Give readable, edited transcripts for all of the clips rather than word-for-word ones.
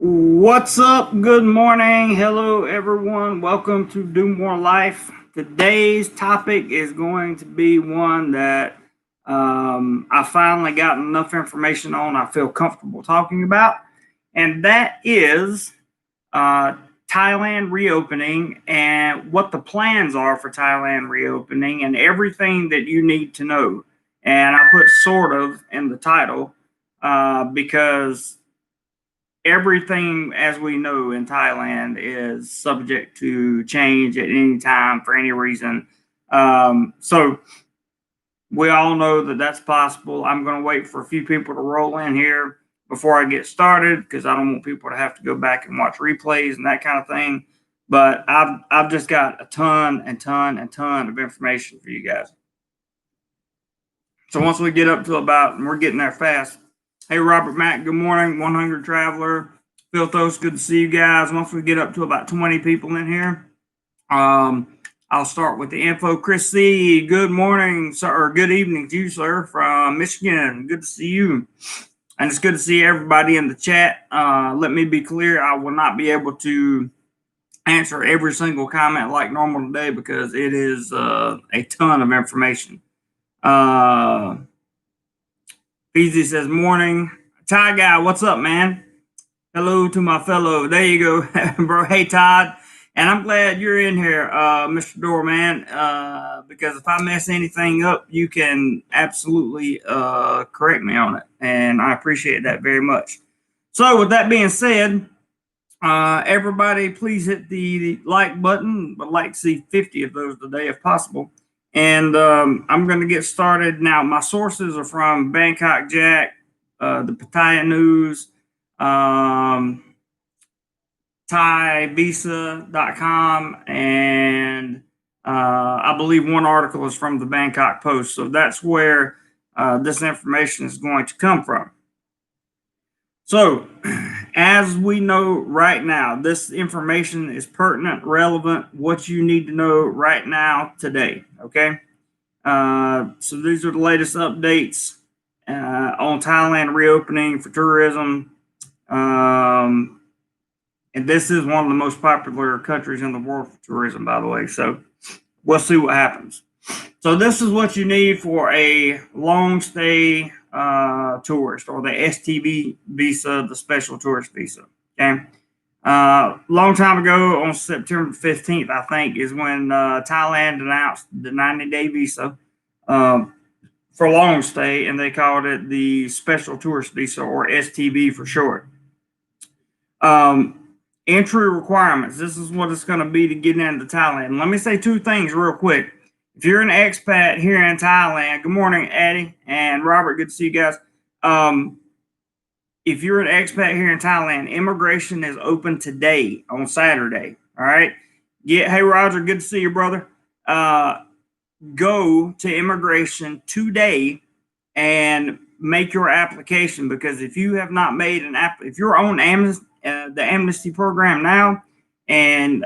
What's up? Good morning. Hello, everyone. Welcome to DoMoreLife. Today's topic is going to be one that I finally got enough information on I feel comfortable talking about, and that is Thailand reopening and what the plans are for Thailand reopening and everything that you need to know. And I put sort of in the title because everything, as we know, in Thailand is subject to change at any time for any reason. So we all know that that's possible. I'm going to wait for a few people to roll in here before I get started because I don't want people to have to go back and watch replays and that kind of thing. But I've just got a ton of information for you guys. So once we get up to about, and we're getting there fast. Hey, Robert Mack, good morning. 100 Traveler. Phil Thos, good to see you guys. Once we get up to about 20 people in here, I'll start with the info. Chris C., good morning, sir, or good evening to you, sir, from Michigan. Good to see you. And it's good to see everybody in the chat. Let me be clear, I will not be able to answer every single comment like normal today because it is a ton of information. Beezy says, morning. Ty Guy, what's up, man? Hello to my fellow. There you go, bro. Hey, Todd. And I'm glad you're in here, Mr. Doorman, because if I mess anything up, you can absolutely correct me on it. And I appreciate that very much. So with that being said, everybody, please hit the like button. I'd like to see 50 of those today if possible. And I'm going to get started now. My sources are from Bangkok Jack, the Pattaya News, ThaiVisa.com, and I believe one article is from the Bangkok Post. So that's where this information is going to come from. So, as we know right now, this information is pertinent, relevant, what you need to know right now today, okay? So these are the latest updates on Thailand reopening for tourism. And this is one of the most popular countries in the world for tourism, by the way. So we'll see what happens. So this is what you need for a long stay tourist, or the STV visa, the special tourist visa. Okay. Long time ago, on September 15th, I think, is when Thailand announced the 90-day visa for long stay, and they called it the special tourist visa, or STV for short. Entry requirements. This is what it's going to be to get into Thailand. Let me say two things real quick. If you're an expat here in Thailand, good morning, Addie and Robert. Good to see you guys. If you're an expat here in Thailand, immigration is open today on Saturday. All right. Hey, Roger. Good to see you, brother. Go to immigration today and make your application, because if you have not made an app, if you're on the amnesty program now, and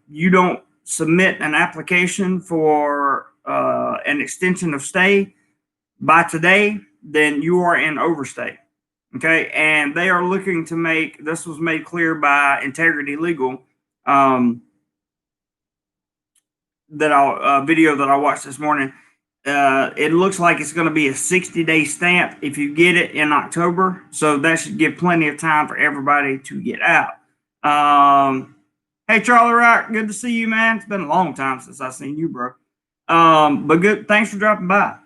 you don't submit an application for an extension of stay by today, then you are in overstay. Okay, and they are looking to make, this was made clear by Integrity Legal, video that I watched this morning. It looks like it's going to be a 60-day stamp if you get it in October. So that should give plenty of time for everybody to get out. Hey, Charlie Rock, good to see you, man. It's been a long time since I've seen you, bro. But good, thanks for dropping by.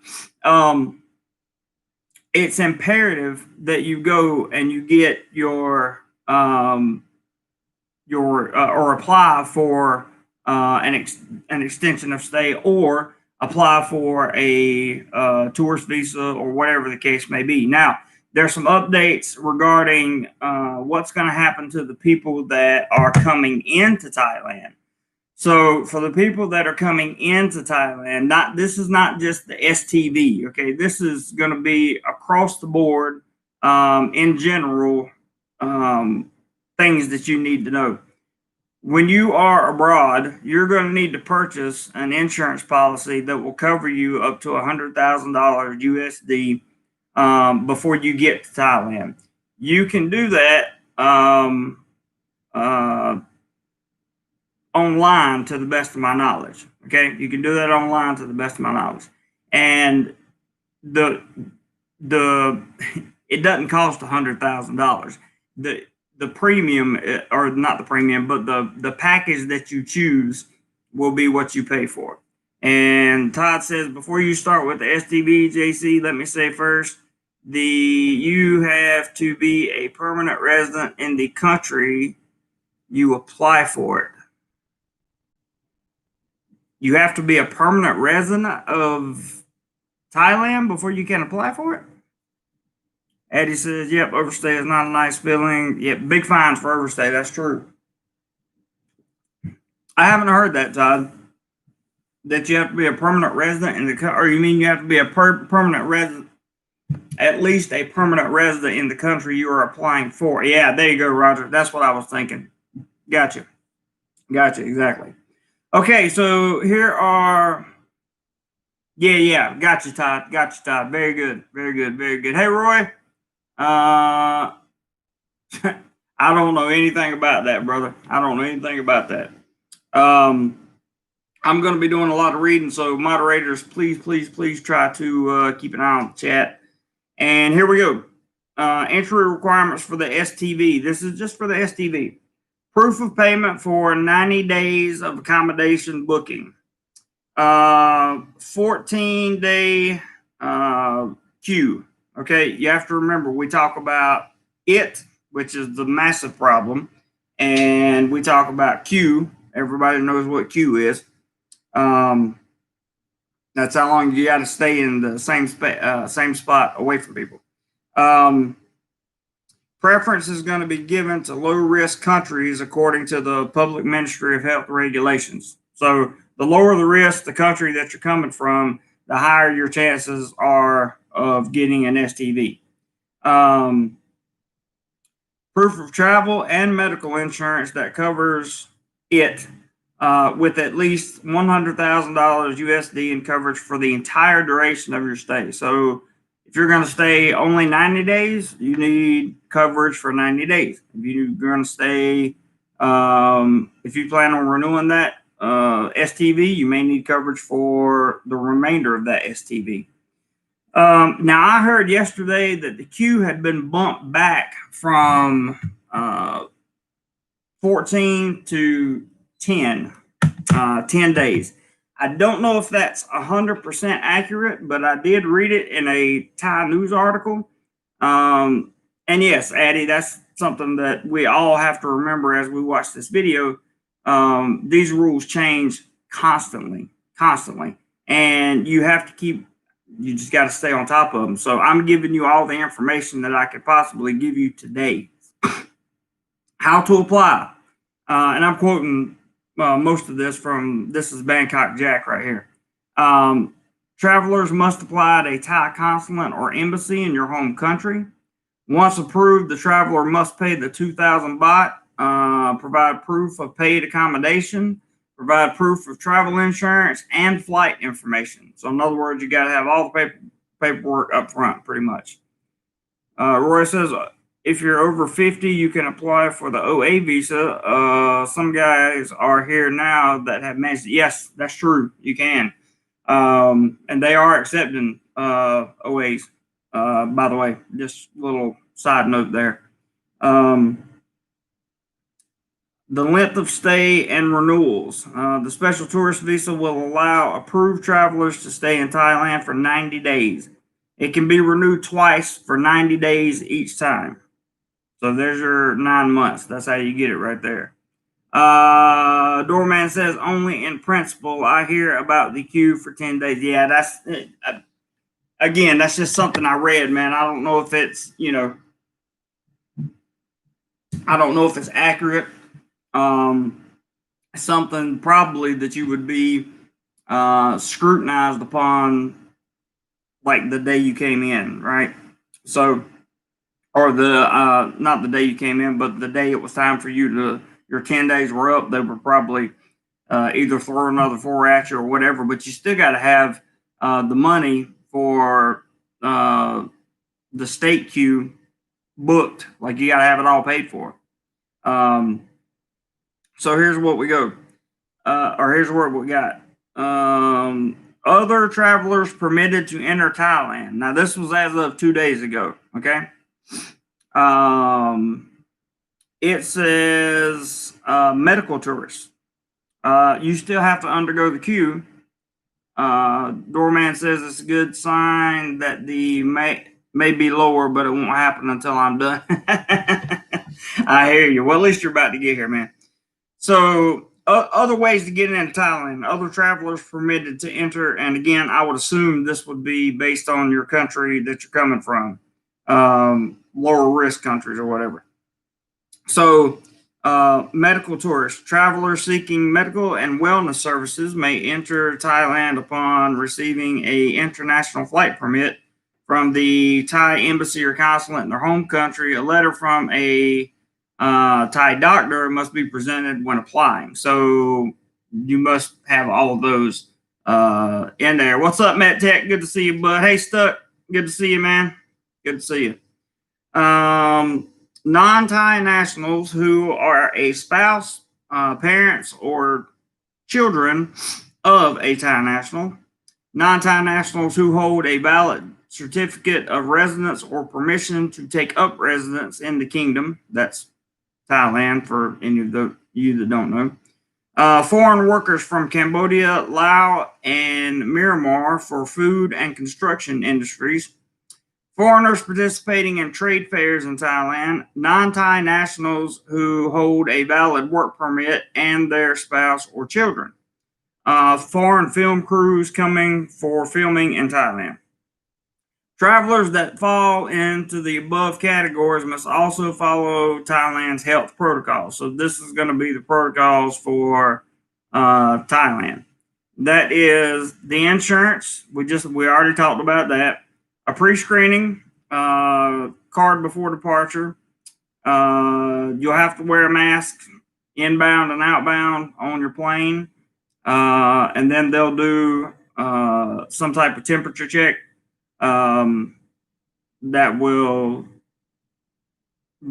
It's imperative that you go and you get your or apply for an extension of stay, or apply for a tourist visa, or whatever the case may be. Now, there's some updates regarding what's going to happen to the people that are coming into Thailand. So for the people that are coming into Thailand, this is not just the STV, okay? This is going to be across the board, in general, things that you need to know. When you are abroad, you're going to need to purchase an insurance policy that will cover you up to $100,000 USD before you get to Thailand. You can do that online, to the best of my knowledge. Okay, you can do that online to the best of my knowledge, and the it doesn't cost $100,000. The premium, or not the premium, but the package that you choose will be what you pay for. And Todd says, before you start with the STV, JC, let me say first, you have to be a permanent resident in the country you apply for it. You have to be a permanent resident of Thailand before you can apply for it? Eddie says, yep, overstay is not a nice feeling. Yep, big fines for overstay. That's true. I haven't heard that, Todd. That you have to be a permanent resident in the country, or you mean you have to be a permanent resident, at least a permanent resident in the country you are applying for? Yeah, there you go, Roger. That's what I was thinking. Gotcha. Exactly. Okay, so here are. Yeah. Gotcha, Todd. Very good. Hey, Roy. I don't know anything about that, brother. I don't know anything about that. I'm going to be doing a lot of reading, so moderators, please try to keep an eye on the chat. And here we go. Entry requirements for the STV. This is just for the STV. Proof of payment for 90 days of accommodation booking. 14-day queue. Okay, you have to remember, we talk about it, which is the massive problem, and we talk about queue. Everybody knows what queue is. That's how long you got to stay in the same spot away from people. Preference is going to be given to low-risk countries according to the Public Ministry of Health regulations. So the lower the risk the country that you're coming from, the higher your chances are of getting an STV. Proof of travel and medical insurance that covers it with at least $100,000 USD in coverage for the entire duration of your stay. So if you're going to stay only 90 days, you need coverage for 90 days. If you're going to stay, if you plan on renewing that STV, you may need coverage for the remainder of that STV. Now, I heard yesterday that the queue had been bumped back from 14 to 10 days. I don't know if that's 100% accurate, but I did read it in a Thai news article. And yes, Addie, that's something that we all have to remember as we watch this video. These rules change constantly. And you just got to stay on top of them. So I'm giving you all the information that I could possibly give you today. How to apply. And I'm quoting most of this is Bangkok Jack right here. Travelers must apply at a Thai consulate or embassy in your home country. Once approved, the traveler must pay the 2,000 baht, provide proof of paid accommodation, provide proof of travel insurance, and flight information. So in other words, you got to have all the paperwork up front, pretty much. Roy says, if you're over 50, you can apply for the OA visa. Some guys are here now that have managed. Yes, that's true. You can. And they are accepting OAs, by the way. Just a little side note there. The length of stay and renewals. The special tourist visa will allow approved travelers to stay in Thailand for 90 days. It can be renewed twice for 90 days each time. So there's your 9 months. That's how you get it right there. Doorman says, only in principle. I hear about the queue for 10 days. Yeah, that's just something I read, man. I don't know if it's, I don't know if it's accurate. Something probably that you would be scrutinized upon, like the day you came in, right? So, or not the day you came in, but the day it was time for you your 10 days were up. They were probably either throw another 4 at you or whatever, but you still got to have the money for the state queue booked. Like you got to have it all paid for. So here's what we go, or here's what we got. Other travelers permitted to enter Thailand. Now this was as of 2 days ago. Okay. It says medical tourists. You still have to undergo the queue. Doorman says it's a good sign that the may be lower, but it won't happen until I'm done. I hear you. Well, at least you're about to get here, man. So other ways to get into Thailand, other travelers permitted to enter. And again, I would assume this would be based on your country that you're coming from, lower risk countries or whatever. So medical tourists, travelers seeking medical and wellness services may enter Thailand upon receiving a international flight permit from the Thai embassy or consulate in their home country. A letter from a Thai doctor must be presented when applying. So you must have all of those in there. What's up, Matt Tech? Good to see you, bud. Hey, Stuck. Good to see you, man. Good to see you. Non-Thai nationals who are a spouse, parents, or children of a Thai national. Non-Thai nationals who hold a valid certificate of residence or permission to take up residence in the kingdom. That's Thailand for any of you that don't know. Foreign workers from Cambodia, Laos, and Myanmar for food and construction industries. Foreigners participating in trade fairs in Thailand. Non-Thai nationals who hold a valid work permit and their spouse or children. Foreign film crews coming for filming in Thailand. Travelers that fall into the above categories must also follow Thailand's health protocols. So this is going to be the protocols for Thailand. That is the insurance. We already talked about that. A pre-screening card before departure. You'll have to wear a mask inbound and outbound on your plane. And then they'll do some type of temperature check that will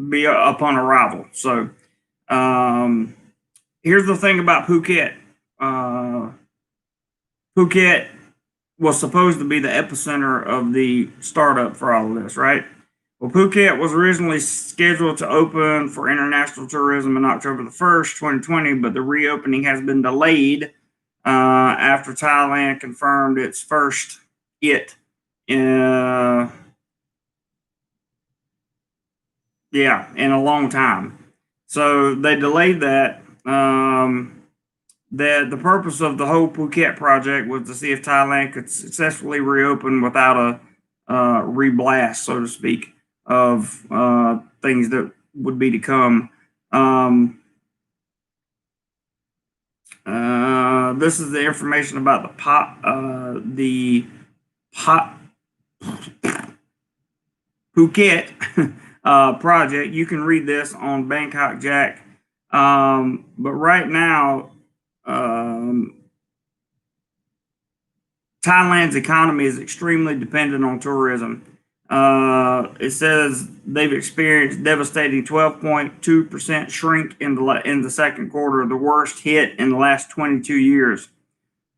be upon arrival. So here's the thing about Phuket. Phuket was supposed to be the epicenter of the startup for all of this, right? Well, Phuket was originally scheduled to open for international tourism on October the 1st, 2020, but the reopening has been delayed after Thailand confirmed its first hit in a long time. So they delayed that. The purpose of the whole Phuket project was to see if Thailand could successfully reopen without a reblast, so to speak, of things that would be to come. This is the information about the Phuket project. You can read this on Bangkok Jack. But right now, Thailand's economy is extremely dependent on tourism. It says they've experienced devastating 12.2% shrink in the second quarter, the worst hit in the last 22 years.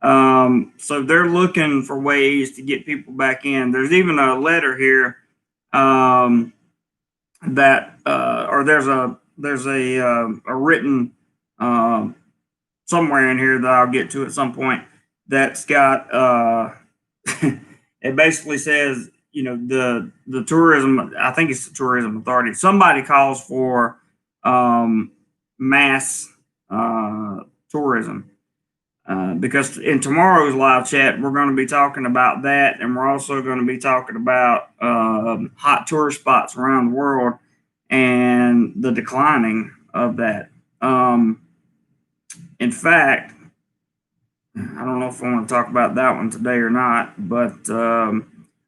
So they're looking for ways to get people back in. There's even a letter here there's a written somewhere in here that I'll get to at some point that's got it basically says, the tourism, I think it's the tourism authority, somebody calls for mass tourism, because in tomorrow's live chat we're going to be talking about that, and we're also going to be talking about hot tourist spots around the world and the declining of that. In fact, I don't know if I want to talk about that one today or not, but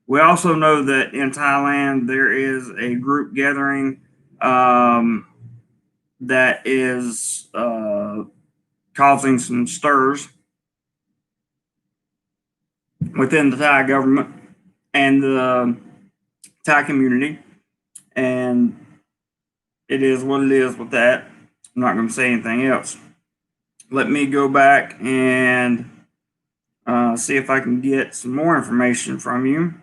we also know that in Thailand there is a group gathering that is causing some stirs within the Thai government and the Thai community. and it is what it is with that. I'm not going to say anything else. Let me go back and see if I can get some more information from you.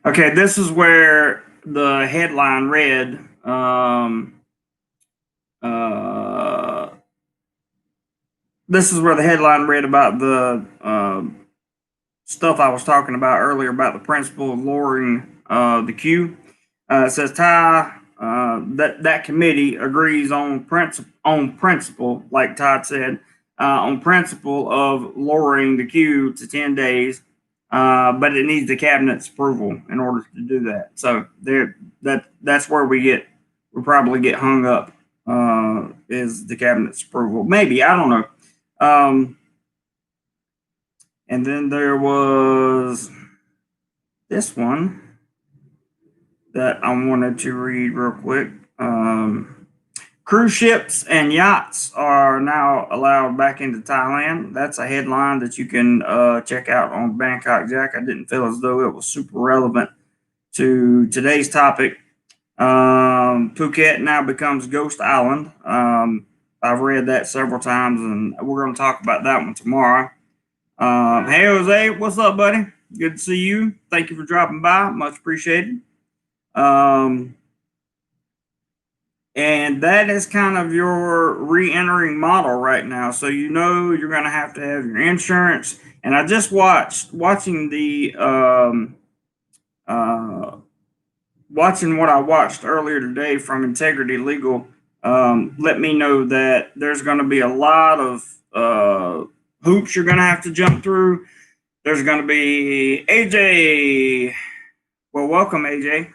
Okay, this is where the headline read. This is where the headline read about the stuff I was talking about earlier about the principle of lowering the queue. It says that committee agrees on principle, like Todd said, on principle of lowering the queue to 10 days, but it needs the cabinet's approval in order to do that. So that's where we probably get hung up, is the cabinet's approval. Maybe, I don't know. And then there was this one that I wanted to read real quick. Cruise ships and yachts are now allowed back into Thailand. That's a headline that you can check out on Bangkok Jack. I didn't feel as though it was super relevant to today's topic. Phuket now becomes Ghost Island. I've read that several times, and we're going to talk about that one tomorrow. Hey, Jose, what's up, buddy? Good to see you. Thank you for dropping by. Much appreciated. And that is kind of your re-entering model right now. So you're going to have your insurance. And I just watching what I watched earlier today from Integrity Legal. Let me know that there's going to be a lot of hoops you're going to have to jump through. There's going to be AJ. Well, welcome, AJ.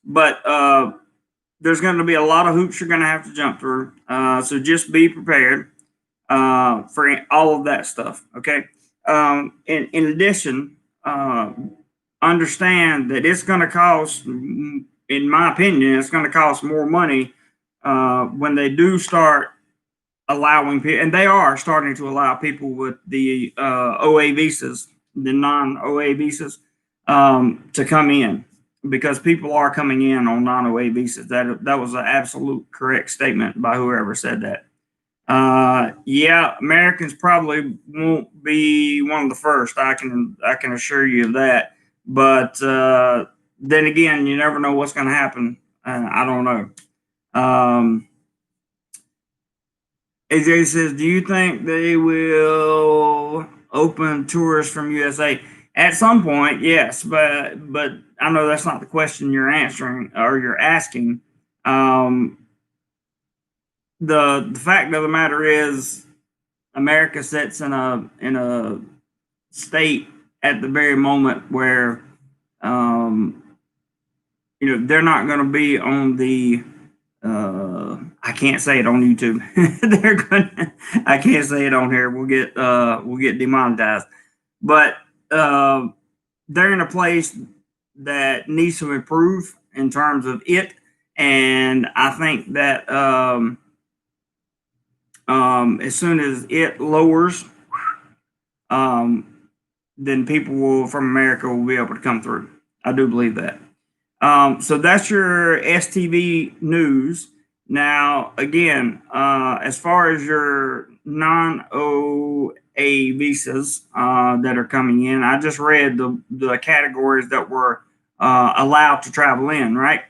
But there's going to be a lot of hoops you're going to have to jump through. So just be prepared for all of that stuff. Okay. In addition, understand that it's going to cost, in my opinion, it's going to cost more money when they do start allowing people, and they are starting to allow people with the OA visas, the non-OA visas, to come in, because people are coming in on non-OA visas. That was an absolute correct statement by whoever said that. Yeah, Americans probably won't be one of the first. I can assure you of that. But then again, you never know what's going to happen. I don't know. AJ says, do you think they will open tours from USA? At some point, yes, but I know that's not the question you're answering or you're asking. The fact of the matter is, America sits in a state at the very moment where they're not going to be on the I can't say it on YouTube. I can't say it on here. We'll get demonetized. But they're in a place that needs to improve in terms of it, and I think that as soon as it lowers, then people from America will be able to come through. I do believe that. So that's your STV news. Now, again, as far as your non-OA visas that are coming in, I just read the categories that were allowed to travel in, right?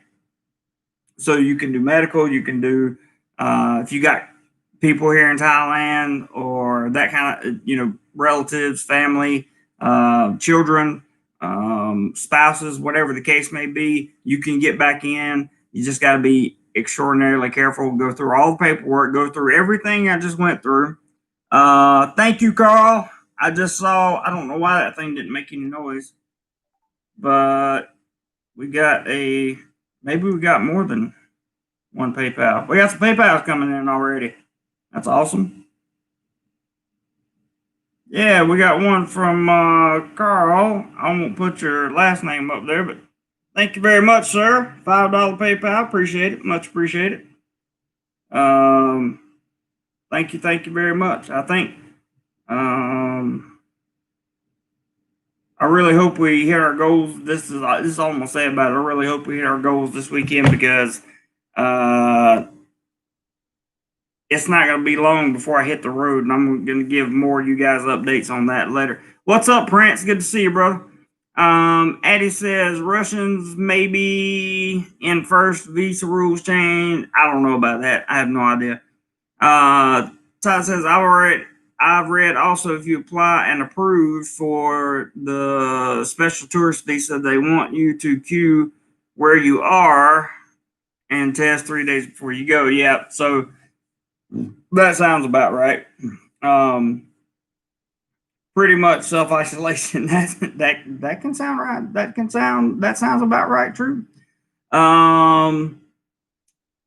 So you can do medical, you can do, if you got people here in Thailand or that kind of, relatives, family, children, spouses, whatever the case may be, you can get back in. You just got to be extraordinarily careful. Go through all the paperwork, go through everything I just went through. Thank you, Carl. I just saw, I don't know why that thing didn't make any noise, but maybe we got more than one PayPal. We got some PayPals coming in already. That's awesome. Yeah, we got one from Carl. I won't put your last name up there, but thank you very much, sir. $5 PayPal. Appreciate it. Much appreciated. Thank you very much. I think really hope we hit our goals. This is all I'm gonna say about it. I really hope we hit our goals this weekend because it's not going to be long before I hit the road, and I'm going to give more of you guys updates on that later. What's up, Prince? Good to see you, brother. Addie says Russians may be in first visa rules change. I don't know about that. I have no idea. Todd says I've read also if you apply and approved for the special tourist visa, they want you to queue where you are and test 3 days before you go. Yeah, so that sounds about right. Pretty much self-isolation. That can sound right. That sounds about right. True.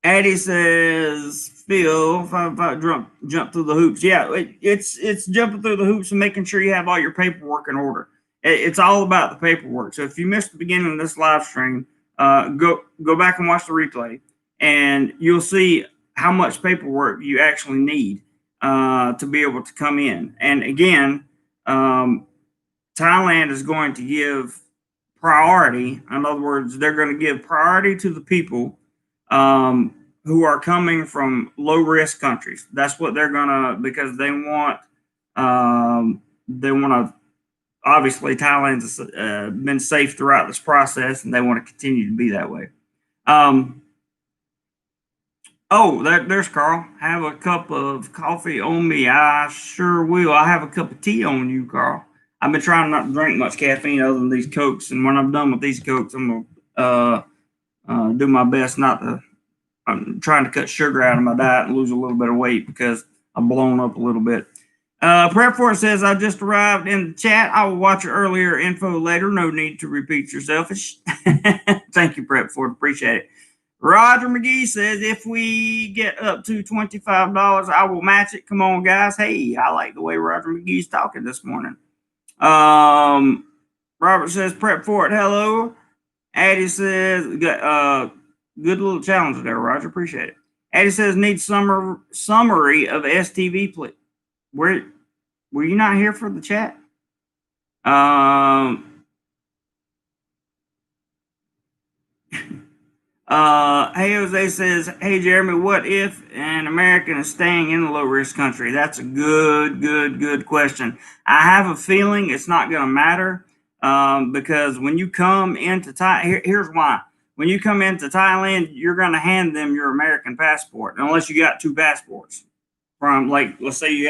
Addie says, Phil, jump through the hoops. Yeah, it's jumping through the hoops and making sure you have all your paperwork in order. It's all about the paperwork. So if you missed the beginning of this live stream, go back and watch the replay, and you'll see how much paperwork you actually need to be able to come in. And again, Thailand is going to give priority. In other words, they're going to give priority to the people who are coming from low risk countries. That's what they're gonna, because they want to. Obviously, Thailand's been safe throughout this process, and they want to continue to be that way. There's Carl. Have a cup of coffee on me. I sure will. I have a cup of tea on you, Carl. I've been trying not to drink much caffeine other than these Cokes, and when I'm done with these Cokes, I'm gonna do my best not to. I'm trying to cut sugar out of my diet and lose a little bit of weight because I'm blown up a little bit. Prep for it says, I just arrived in the chat. I will watch your earlier info later. No need to repeat yourself. Thank you, Prep for it. Appreciate it. Roger McGee says, if we get up to $25, I will match it. Come on, guys. Hey, I like the way Roger McGee's talking this morning. Robert says, Prep for it. Hello. Addie says, good little challenge there, Roger. Appreciate it. Addie says, need summary of STV, please. Were you not here for the chat? Hey, Jose says, hey, Jeremy, what if an American is staying in a low-risk country? That's a good question. I have a feeling it's not going to matter because when you come into Thailand, here's why. When you come into Thailand, you're going to hand them your American passport, unless you got two passports. From, like, let's say you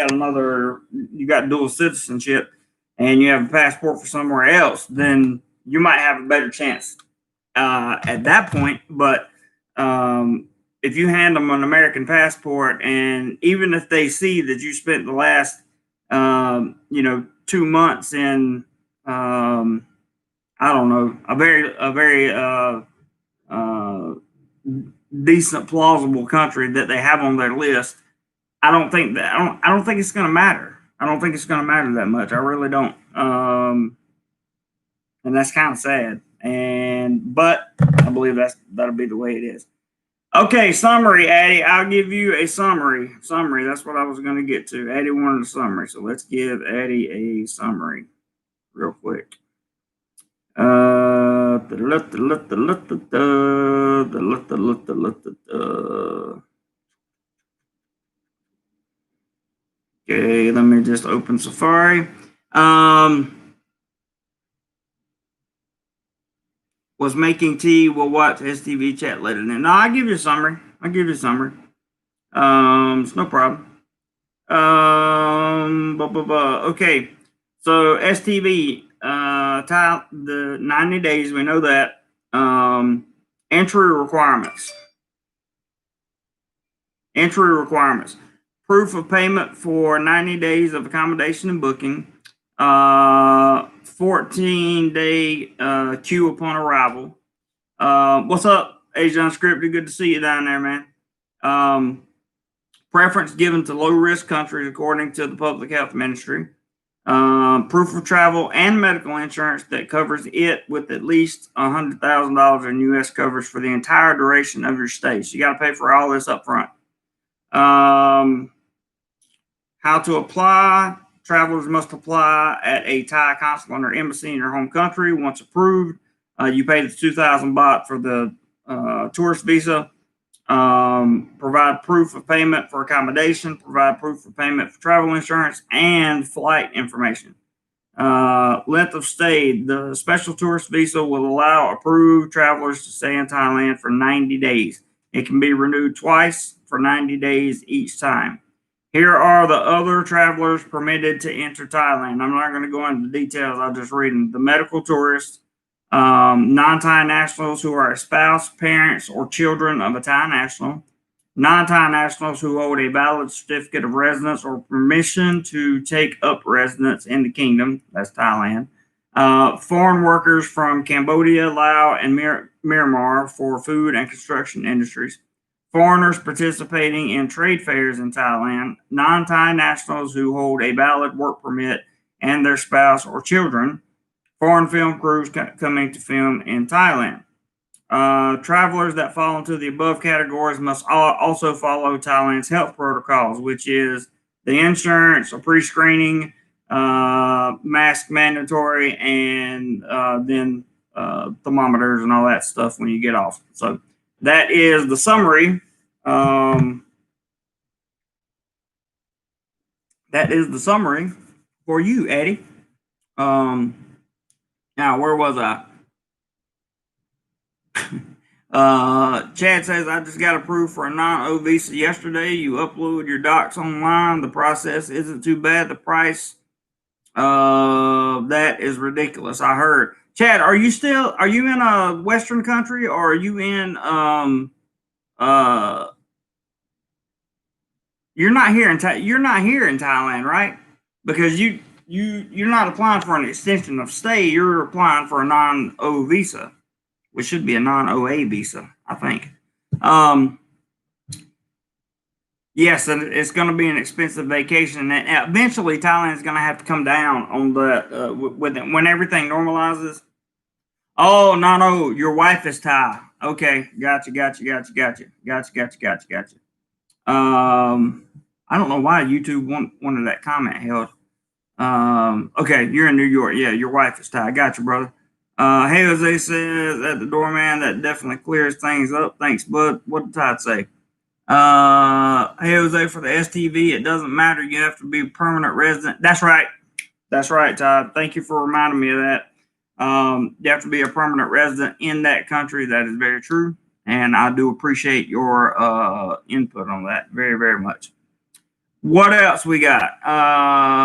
got dual citizenship and you have a passport for somewhere else, then you might have a better chance at that point. But if you hand them an American passport, and even if they see that you spent the last 2 months in I don't know, a very decent, plausible country that they have on their list, I don't think it's going to matter. I don't think it's going to matter that much. I really don't. And that's kind of sad. But I believe that'll be the way it is. Okay, summary, Addie. I'll give you a summary. That's what I was going to get to. Addie wanted a summary, so let's give Addie a summary real quick. Okay, let me just open Safari. Was making tea. We'll watch STV chat later. No, I'll give you a summary. It's no problem. Okay, so STV, the 90 days, we know that. Entry requirements. Proof of payment for 90 days of accommodation and booking. 14-day queue upon arrival. What's up, Asia Unscripted? Good to see you down there, man. Preference given to low-risk countries according to the Public Health Ministry. Proof of travel and medical insurance that covers it with at least $100,000 in U.S. coverage for the entire duration of your stay. So you got to pay for all this up front. How to apply. Travelers must apply at a Thai consulate or embassy in your home country. Once approved, you pay the 2,000 baht for the tourist visa. Provide proof of payment for accommodation, provide proof of payment for travel insurance, and flight information. Length of stay. The special tourist visa will allow approved travelers to stay in Thailand for 90 days. It can be renewed twice for 90 days each time. Here are the other travelers permitted to enter Thailand. I'm not going to go into details. I'll just read them. The medical tourists, non-Thai nationals who are a spouse, parents, or children of a Thai national, non-Thai nationals who hold a valid certificate of residence or permission to take up residence in the kingdom, that's Thailand, foreign workers from Cambodia, Laos, and Myanmar for food and construction industries, foreigners participating in trade fairs in Thailand, non-Thai nationals who hold a valid work permit and their spouse or children, foreign film crews coming to film in Thailand. Travelers that fall into the above categories must also follow Thailand's health protocols, which is the insurance, a pre-screening, mask mandatory, and then thermometers and all that stuff when you get off. So that is the summary. That is the summary for you, Eddie. Now, where was I? Chad says, I just got approved for a non-O visa yesterday. You upload your docs online. The process isn't too bad. The price, that is ridiculous. I heard. Chad, are you in a Western country, or are you in, you're not here in Thailand, right? Because you're not applying for an extension of stay. You're applying for a non-O visa, which should be a non-OA visa, I think. Yes, and it's going to be an expensive vacation. And eventually, Thailand is going to have to come down on the when everything normalizes. Oh, no, your wife is Thai. Okay, gotcha. I don't know why YouTube wanted that comment held. Okay, you're in New York. Yeah, your wife is Thai. Gotcha, brother. Hey, Jose says at the doorman, that definitely clears things up. Thanks, bud. What did Todd say? Hey, Jose, for the STV, it doesn't matter. You have to be a permanent resident. That's right. That's right, Todd. Thank you for reminding me of that. You have to be a permanent resident in that country. That is very true. And I do appreciate your input on that very, very much. What else we got?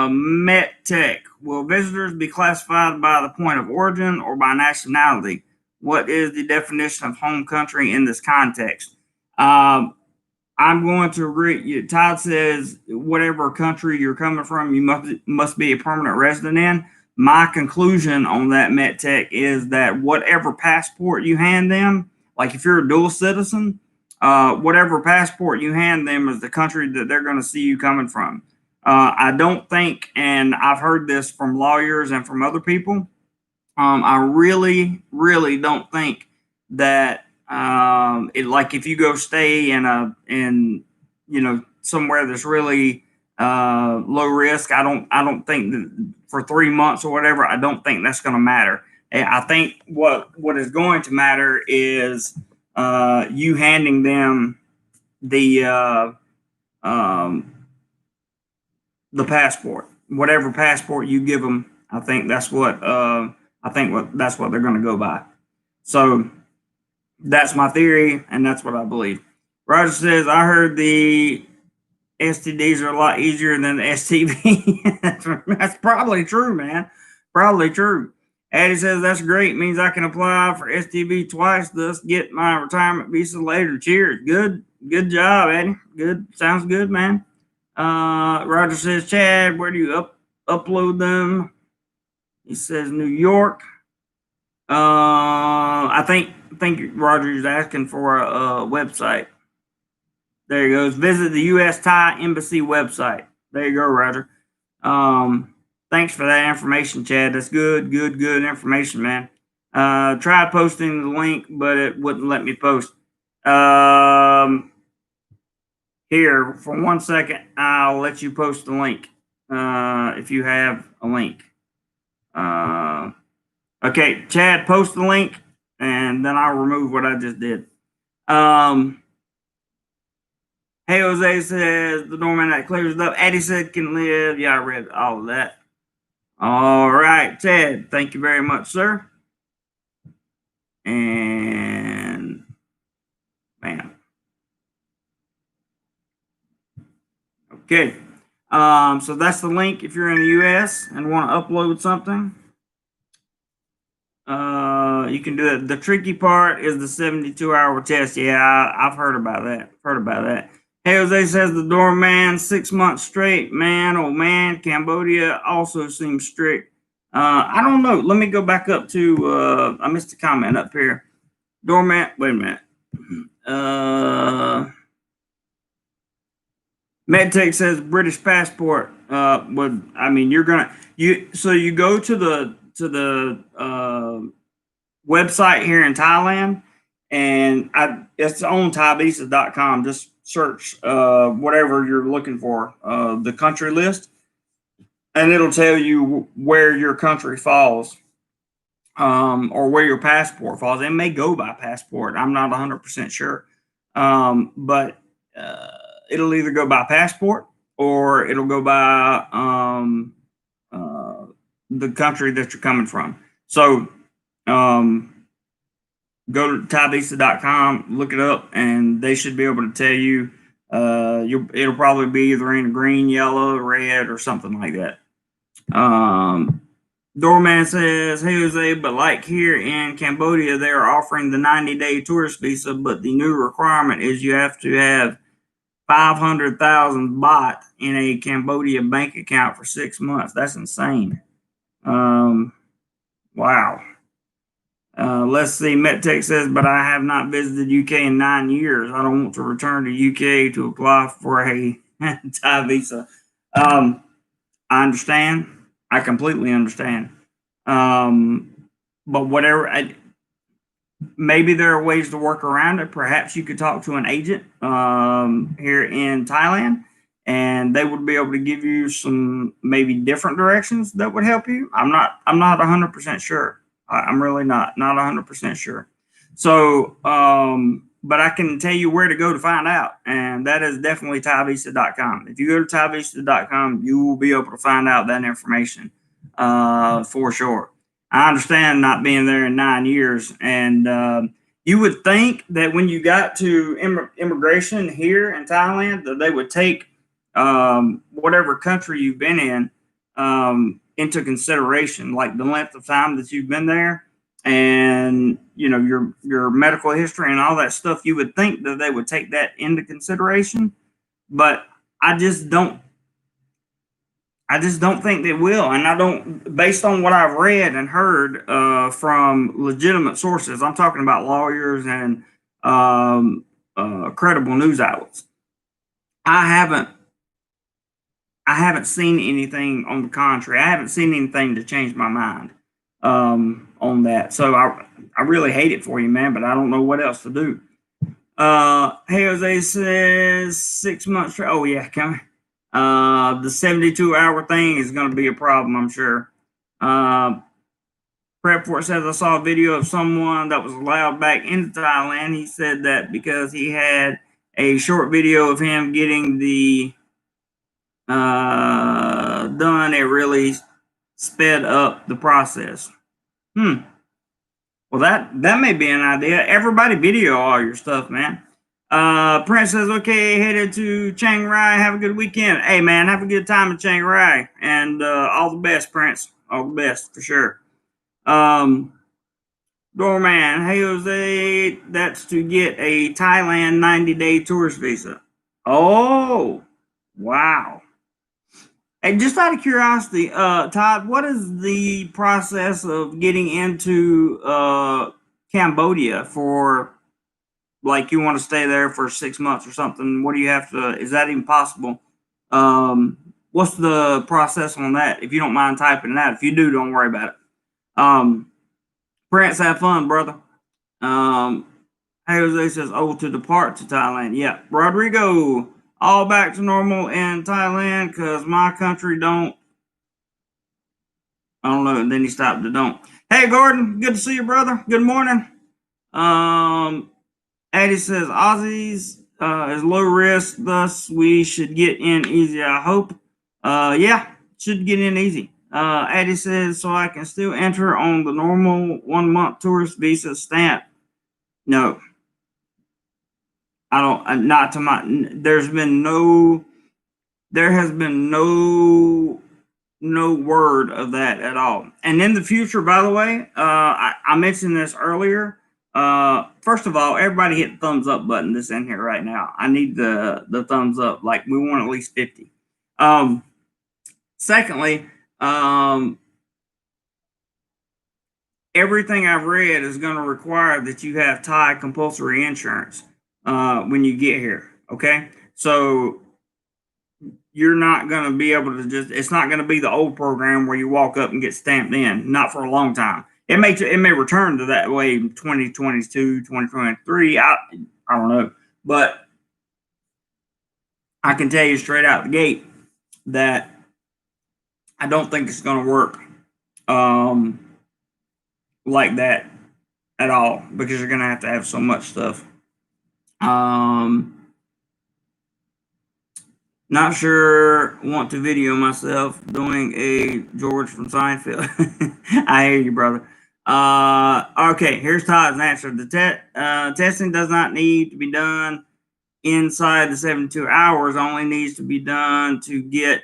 MetTech. Will visitors be classified by the point of origin or by nationality? What is the definition of home country in this context? I'm going to read. Todd says whatever country you're coming from, you must be a permanent resident in. My conclusion on that, MetTech, is that whatever passport you hand them, like if you're a dual citizen, whatever passport you hand them is the country that they're going to see you coming from. I don't think, and I've heard this from lawyers and from other people, I really, really don't think that like if you go stay in somewhere that's really low risk, I don't think that for 3 months or whatever, I don't think that's going to matter. I think what is going to matter is you handing them the passport, whatever passport you give them. I think that's what that's what they're going to go by. So that's my theory, and that's what I believe. Roger says, I heard the STDs are a lot easier than the STV. That's probably true, man. Probably true. Addie says, that's great. Means I can apply for STV twice, thus get my retirement visa later. Cheers. Good job, Addie. Good. Sounds good, man. Roger says, Chad, where do you upload them? He says New York. I think Roger's asking for a website. There he goes. Visit the U.S. Thai Embassy website. There you go, Roger. Thanks for that information, Chad. That's good information, man. Tried posting the link, but it wouldn't let me post. Here, for 1 second, I'll let you post the link. if you have a link. Okay, Chad, post the link, and then I'll remove what I just did. Hey, Jose says the doorman that clears it up. Eddie said can live. Yeah, I read all of that. All right, Ted, thank you very much, sir. And bam. Okay. So that's the link if you're in the US and want to upload something. You can do it. The tricky part is the 72-hour test. Yeah, I've heard about that. Hey, Jose says the doorman 6 months straight. Man, oh man, Cambodia also seems strict. I don't know. Let me go back up to. I missed a comment up here. Doorman. Wait a minute. MedTech says British passport. Would I mean you're gonna so you go to the website here in Thailand, and it's on thaivisa.com. Just search whatever you're looking for, the country list, and it'll tell you where your country falls, or where your passport falls. It may go by passport. I'm not 100% sure, but it'll either go by passport or it'll go by the country that you're coming from. So go to thaivisa.com, look it up, and they should be able to tell you. It'll probably be either in green, yellow, red, or something like that. Doorman says, "Hey Jose, but like here in Cambodia, they are offering the 90-day tourist visa, but the new requirement is you have to have 500,000 baht in a Cambodia bank account for 6 months. That's insane." Wow. Let's see. MetTech says, but I have not visited UK in 9 years. I don't want to return to UK to apply for a Thai visa. I understand. I completely understand. But whatever, maybe there are ways to work around it. Perhaps you could talk to an agent here in Thailand, and they would be able to give you some maybe different directions that would help you. I'm not 100% sure. I'm really not 100% sure. So, but I can tell you where to go to find out, and that is definitely thaivisa.com. If you go to thaivisa.com, you will be able to find out that information for sure. I understand not being there in 9 years, and you would think that when you got to immigration here in Thailand, that they would take whatever country you've been in into consideration, like the length of time that you've been there, and your medical history and all that stuff. You would think that they would take that into consideration, but I just don't think they will, and I don't. Based on what I've read and heard from legitimate sources, I'm talking about lawyers and credible news outlets. I haven't seen anything on the contrary. I haven't seen anything to change my mind on that. So I really hate it for you, man, but I don't know what else to do. Hey, Jose says 6 months. Oh yeah, come. The 72-hour thing is going to be a problem, I'm sure. Prep for it says I saw a video of someone that was allowed back into Thailand. He said that because he had a short video of him getting the done, it really sped up the process. Well, that may be an idea. Everybody video all your stuff, man. Prince says, okay, headed to Chiang Rai. Have a good weekend. Hey, man, have a good time in Chiang Rai. And all the best, Prince. All the best, for sure. Doorman, hey, Jose, that's to get a Thailand 90-day tourist visa. Oh, wow. Hey, just out of curiosity, Todd, what is the process of getting into Cambodia for, like, you want to stay there for 6 months or something? What do you have to? Is that even possible? What's the process on that? If you don't mind typing it out. If you do, don't worry about it. Prince, have fun, brother. Hey, Jose says, oh, to depart to Thailand. Yeah, Rodrigo. all back to normal in Thailand because my country don't. I don't know. And then he stopped the don't. Hey, Gordon, good to see you, brother. Good morning. Eddie says Aussies is low risk, thus we should get in easy. I hope. Yeah, should get in easy. Eddie says so I can still enter on the normal 1 month tourist visa stamp. No, I don't. Not to my. There has been no word of that at all. And in the future, by the way, I mentioned this earlier. First of all, everybody hit the thumbs up button that's in here right now. I need the thumbs up. Like we want at least 50. Secondly, everything I've read is going to require that you have Thai compulsory insurance when you get here. Okay, so you're not going to be able to it's not going to be the old program where you walk up and get stamped in, not for a long time. It may return to that way in 2022, 2023. I don't know, but I can tell you straight out the gate that I don't think it's going to work like that at all, because you're going to have so much stuff. Not sure. Want to video myself doing a George from Seinfeld. I hear you, brother. Okay, here's Todd's answer. The testing does not need to be done inside the 72 hours. Only needs to be done to get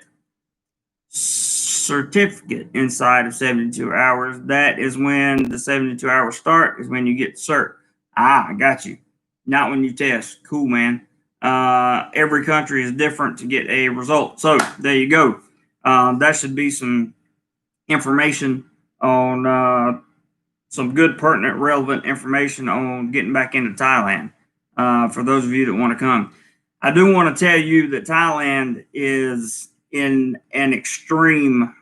certificate inside of 72 hours. That is when the 72 hours start, is when you get cert. I got you. Not when you test. Cool, man. Every country is different to get a result. So there you go. That should be some information on some good, pertinent, relevant information on getting back into Thailand for those of you that want to come. I do want to tell you that Thailand is in an extreme,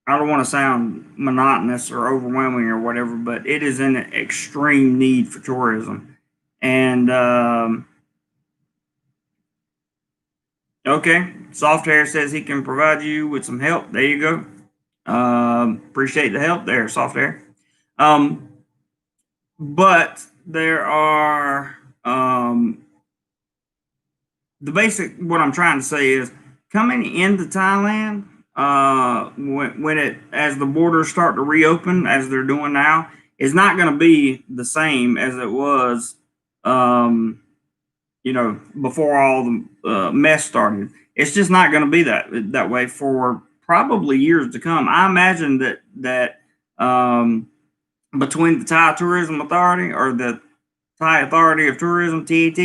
I don't want to sound monotonous or overwhelming or whatever, but it is in an extreme need for tourism. And okay, Soft Hair says he can provide you with some help. There you go. Appreciate the help there, Soft Hair. But there are the basic. What I'm trying to say is coming into Thailand. As the borders start to reopen, as they're doing now, is not going to be the same as it was, before all the mess started. It's just not going to be that way for probably years to come. I imagine that between the Thai Tourism Authority, or the Thai Authority of Tourism, TAT,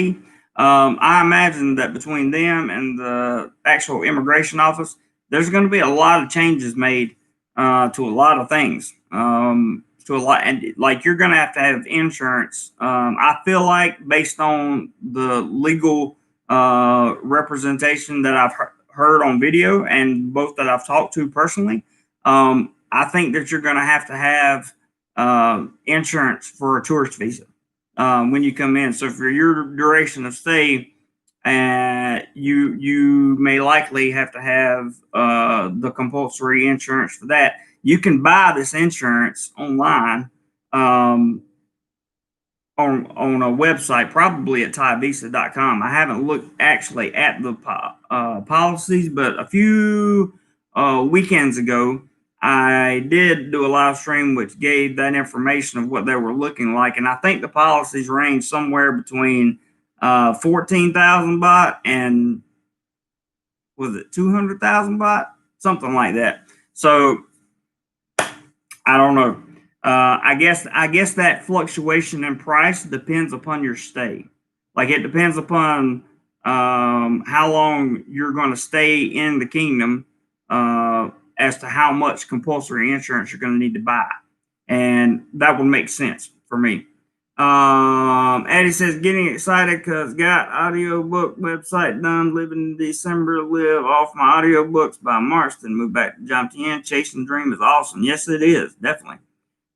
I imagine that between them and the actual immigration office, there's going to be a lot of changes made to a lot of things. And like you're going to have insurance. I feel like, based on the legal representation that I've heard on video and both that I've talked to personally, I think that you're going to have insurance for a tourist visa when you come in. So for your duration of stay, you may likely have to have the compulsory insurance for that. You can buy this insurance online on a website, probably at thaivisa.com. I haven't looked actually at the policies, but a few weekends ago, I did do a live stream which gave that information of what they were looking like, and I think the policies range somewhere between 14,000 baht and, was it 200,000 baht, something like that. So I don't know. I guess that fluctuation in price depends upon your stay. Like, it depends upon how long you're going to stay in the kingdom as to how much compulsory insurance you're going to need to buy, and that would make sense for me. Eddie says, getting excited because got audiobook website done. Living in December, live off my audiobooks by Marston. Move back to Jomtien. Chasing Dream is awesome. Yes, it is, definitely.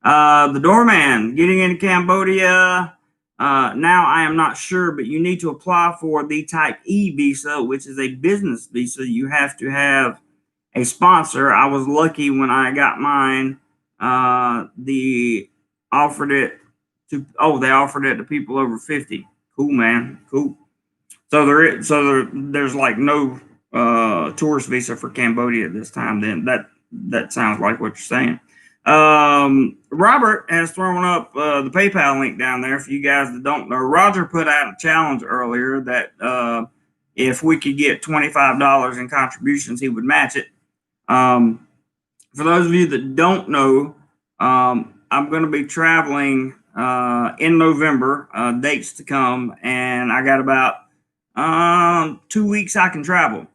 The Doorman, getting into Cambodia Now I am not sure, but you need to apply for the Type E visa, which is a business visa. You have to have a sponsor. I was lucky when I got mine. They offered it they offered it to people over 50. Cool, man. Cool. So there's like no tourist visa for Cambodia at this time. Then that sounds like what you're saying. Robert has thrown up the PayPal link down there for you guys that don't know. Roger put out a challenge earlier that if we could get $25 in contributions, he would match it. For those of you that don't know, I'm going to be traveling in November, dates to come, and I got about 2 weeks I can travel.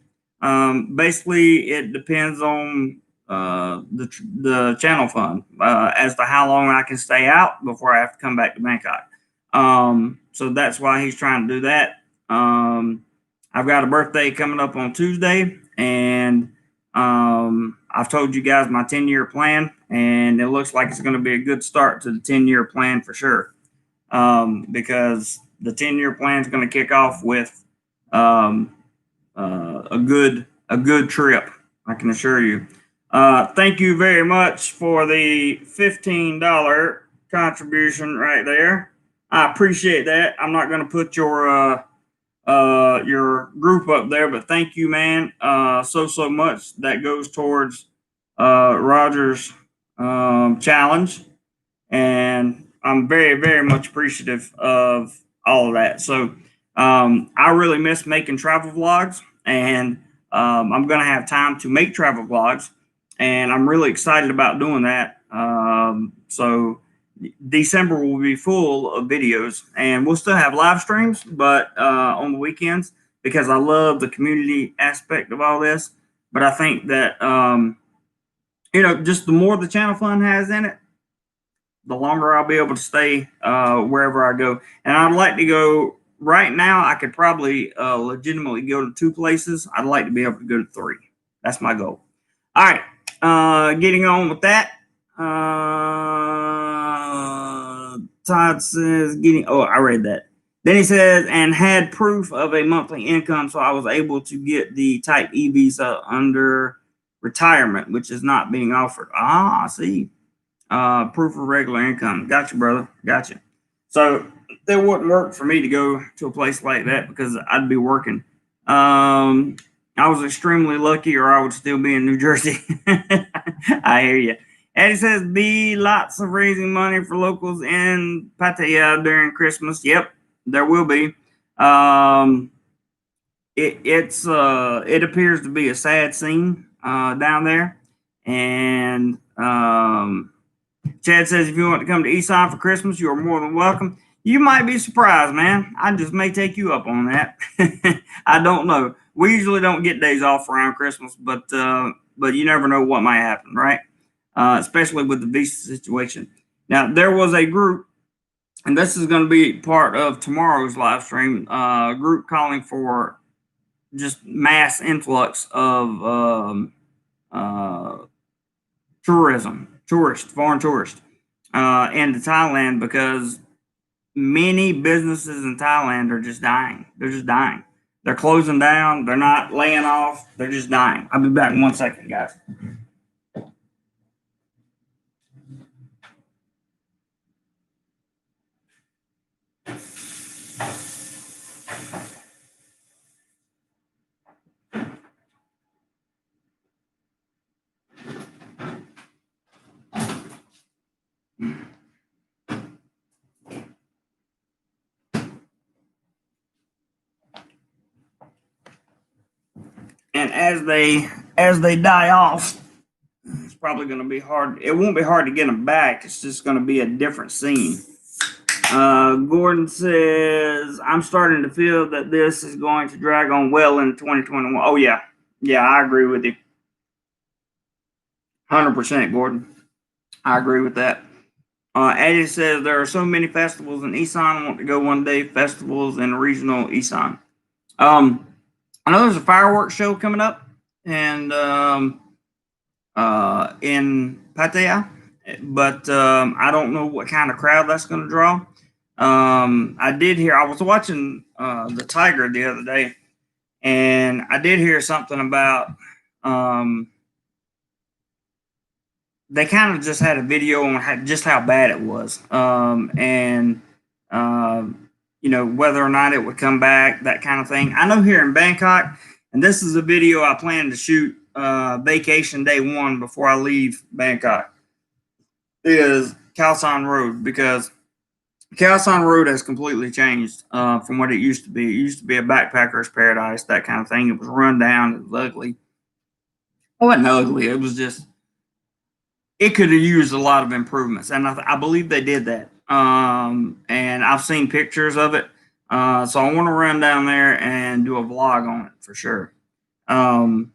Basically, it depends on the channel fund as to how long I can stay out before I have to come back to Bangkok. So that's why he's trying to do that. I've got a birthday coming up on Tuesday, and I've told you guys my 10-year plan, and it looks like it's going to be a good start to the 10-year plan for sure. Because the 10-year plan is going to kick off with a good trip, I can assure you. Thank you very much for the $15 contribution right there. I appreciate that. I'm not going to put your group up there, but thank you, man, so much. That goes towards Roger's challenge, and I'm very much appreciative of all of that. So I really miss making travel vlogs, and I'm going to have time to make travel vlogs, and I'm really excited about doing that. So December will be full of videos, and we'll still have live streams, but on the weekends, because I love the community aspect of all this. But I think that just the more the channel fund has in it, the longer I'll be able to stay wherever I go. And I'd like to go right now. I could probably legitimately go to 2 places. I'd like to be able to go to 3. That's my goal. All right, getting on with that. Todd says I read that. Then he says, and had proof of a monthly income, so I was able to get the Type E visa under retirement, which is not being offered. I see. Proof of regular income. Gotcha, brother. Gotcha. So it wouldn't work for me to go to a place like that because I'd be working. I was extremely lucky, or I would still be in New Jersey. I hear you. And he says, be lots of raising money for locals in Pattaya during Christmas. Yep, there will be. It appears to be a sad scene down there. And Chad says, if you want to come to Isan for Christmas, you are more than welcome. You might be surprised, man. I just may take you up on that. I don't know. We usually don't get days off around Christmas, but you never know what might happen, right? Especially with the visa situation. Now, there was a group, and this is going to be part of tomorrow's live stream, a group calling for just mass influx of foreign tourists into Thailand, because many businesses in Thailand are just dying. They're just dying. They're closing down. They're not laying off. They're just dying. I'll be back in 1 second, guys. And as they die off, it's probably going to be hard. It won't be hard to get them back. It's just going to be a different scene. Gordon says, I'm starting to feel that this is going to drag on well in 2021. Oh, yeah. Yeah, I agree with you. 100%, Gordon. I agree with that. Eddie says, there are so many festivals in Isan. I want to go one day. Festivals in regional Isan. I know there's a fireworks show coming up, and in Pattaya, but I don't know what kind of crowd that's going to draw. I did hear, I was watching the Tiger the other day, and I did hear something about they kind of just had a video on just how bad it was, and whether or not it would come back, that kind of thing. I know here in Bangkok, and this is a video I plan to shoot vacation day one before I leave Bangkok, is Khao San Road, because Khao San Road has completely changed from what it used to be. It used to be a backpacker's paradise, that kind of thing. It was run down, it was ugly. It wasn't ugly, it was just, it could have used a lot of improvements, and I believe they did that. And I've seen pictures of it, so I want to run down there and do a vlog on it for sure. I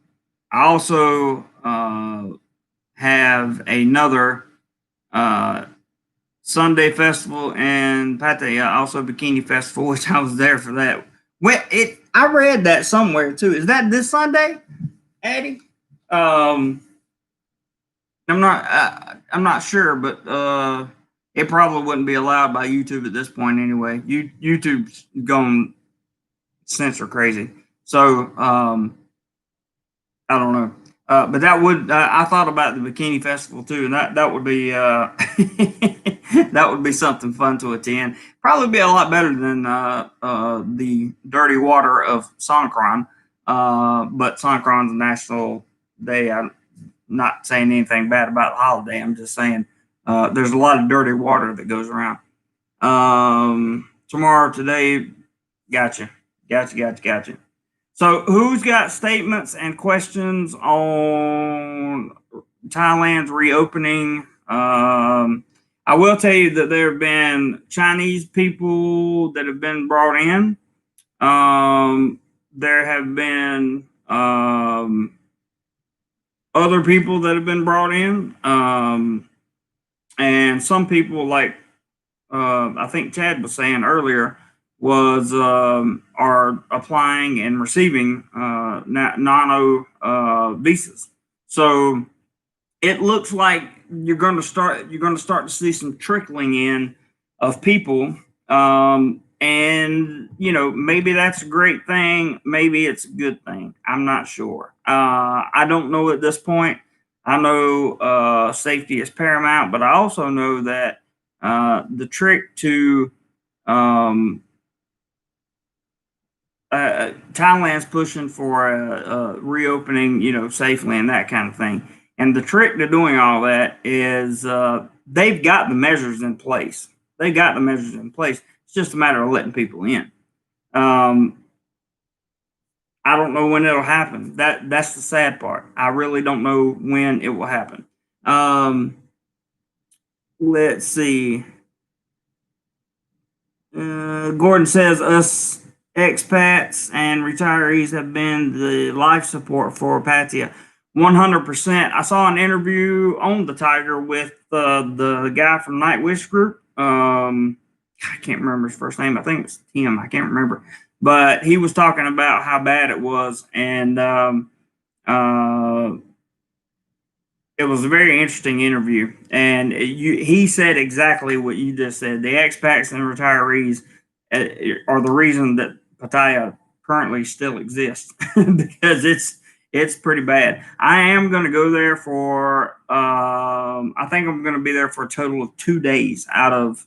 also have another Sunday festival in Pattaya, also Bikini Festival, which I was there for that. I read that somewhere too. Is that this Sunday, Addie? I'm not sure, but it probably wouldn't be allowed by YouTube at this point anyway. YouTube's going censor crazy, so I don't know. But that would I thought about the Bikini Festival too, and that would be that would be something fun to attend. Probably be a lot better than the dirty water of Songkran. But Songkran's a national day. I'm not saying anything bad about the holiday. I'm just saying there's a lot of dirty water that goes around. Tomorrow, today, gotcha. So, who's got statements and questions on Thailand's reopening? I will tell you that there have been Chinese people that have been brought in. There have been other people that have been brought in, and some people, like I think Chad was saying earlier, are applying and receiving nano visas. So it looks like you're going to start to see some trickling in of people, and maybe that's a great thing, maybe it's a good thing. I'm not sure. I don't know at this point. I know safety is paramount, but I also know that the trick to Thailand's pushing for reopening, safely and that kind of thing. And the trick to doing all that is they've got the measures in place. It's just a matter of letting people in. I don't know when it'll happen. That's the sad part. I really don't know when it will happen. Let's see. Gordon says us expats and retirees have been the life support for Pattaya. 100%. I saw an interview on the Tiger with the guy from Night Wish Group. I can't remember his first name. I think it's Tim. I can't remember. But he was talking about how bad it was, and it was a very interesting interview. And he said exactly what you just said. The expats and retirees are the reason that Pattaya currently still exists because it's pretty bad. I am going to go there for I think I'm going to be there for a total of 2 days out of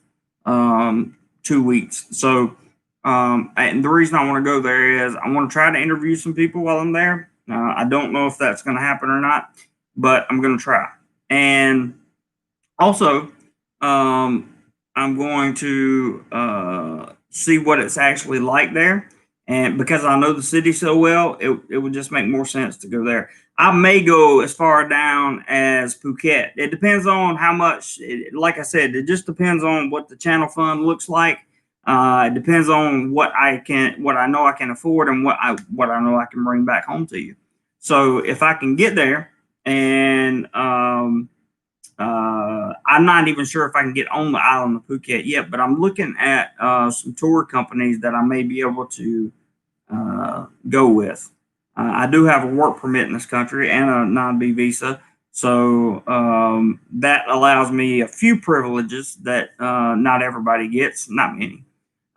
2 weeks. So and the reason I want to go there is I want to try to interview some people while I'm there. I don't know if that's going to happen or not, but I'm going to try. And also, I'm going to see what it's actually like there. And because I know the city so well, it would just make more sense to go there. I may go as far down as Phuket. It depends on how much, like I said, it just depends on what the channel fund looks like. It depends on what I know I can afford and what I know I can bring back home to you. So if I can get there, and I'm not even sure if I can get on the island of Phuket yet, but I'm looking at some tour companies that I may be able to go with. I do have a work permit in this country and a non-B visa, So that allows me a few privileges that not everybody gets, not many.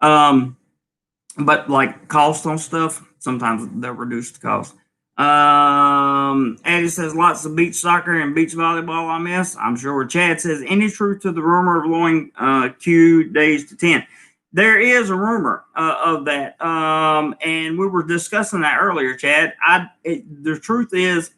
But like cost on stuff, sometimes they'll reduce the cost. Eddie says lots of beach soccer and beach volleyball I miss. I'm sure. Chad says any truth to the rumor of lowering queue days to 10. There is a rumor of that, and we were discussing that earlier, Chad. The truth is,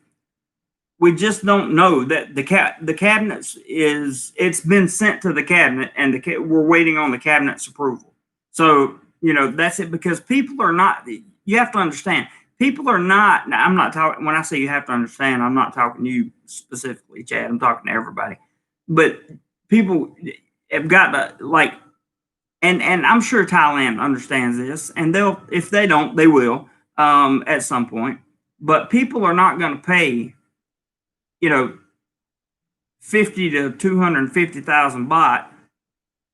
we just don't know that the cabinets it's been sent to the cabinet, and we're waiting on the cabinet's approval. So that's it, because people are not. You have to understand, people are not. Now, I'm not talking. When I say you have to understand, I'm not talking to you specifically, Chad. I'm talking to everybody. But people have got to like. And I'm sure Thailand understands this, and if they don't, they will at some point. But people are not going to pay, 50 to 250,000 baht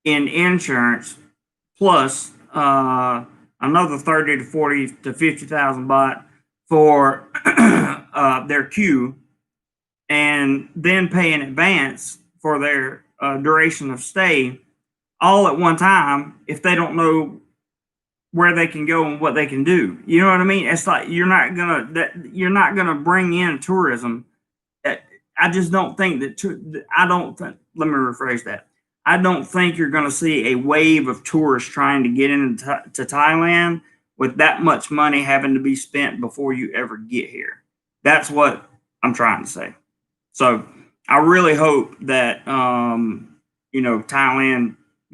in insurance, plus another 30 to 40 to 50,000 baht for their queue, and then pay in advance for their duration of stay all at one time if they don't know where they can go and what they can do. You know what I mean? It's like you're not gonna bring in tourism. I just don't think that. Let me rephrase that. I don't think you're going to see a wave of tourists trying to get into Thailand with that much money having to be spent before you ever get here. That's what I'm trying to say. So I really hope that Thailand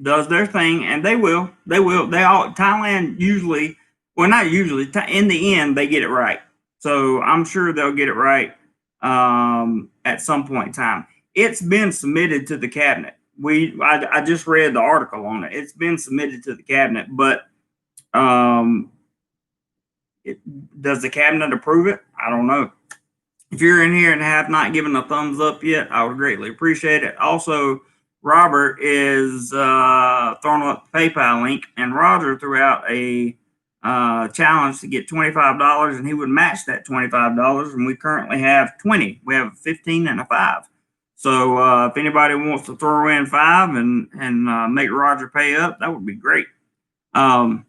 does their thing, and they will. They will. Thailand usually, well, not usually. In the end, they get it right. So I'm sure they'll get it right at some point in time. It's been submitted to the cabinet. I just read the article on it. It's been submitted to the cabinet, but does the cabinet approve it? I don't know. If you're in here and have not given a thumbs up yet, I would greatly appreciate it. Also, Robert is throwing up the PayPal link, and Roger threw out a challenge to get $25, and he would match that $25, and we currently have 20. We have a 15 and a 5. So if anybody wants to throw in 5 and make Roger pay up, that would be great. Right,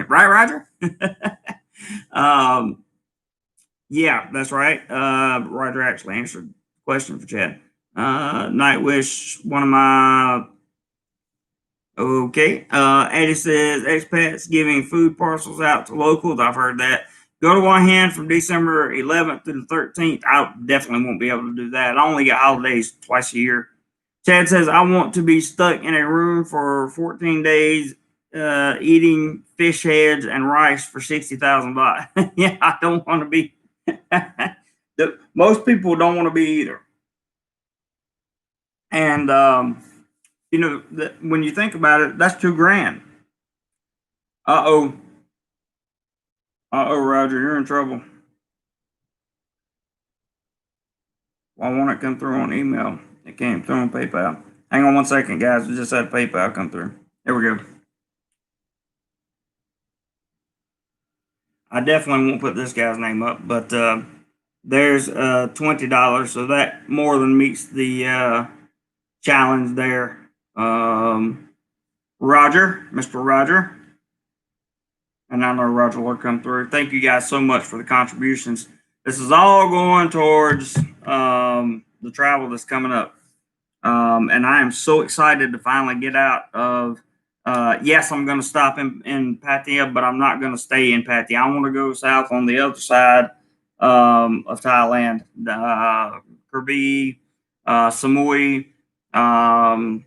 Roger? Yeah, that's right. Roger actually answered the question for Chad. Nightwish, one of my. Okay. Eddie says expats giving food parcels out to locals. I've heard that. Go to One Hand from December 11th to the 13th. I definitely won't be able to do that. I only get holidays twice a year. Chad says, I want to be stuck in a room for 14 days eating fish heads and rice for 60,000 baht. Yeah, I don't want to be. Most people don't want to be either. And, when you think about it, that's $2,000. Uh-oh, Roger, you're in trouble. Why won't it come through on email? It came through on PayPal. Hang on one second, guys. We just had PayPal come through. There we go. I definitely won't put this guy's name up, but there's $20, so that more than meets the challenge there. Roger, Mr. Roger. And I know Roger will come through. Thank you guys so much for the contributions. This is all going towards the travel that's coming up. And I am so excited to finally get out of, yes, I'm going to stop in Pattaya, but I'm not going to stay in Pattaya. I want to go south on the other side of Thailand, Krabi, Samui, I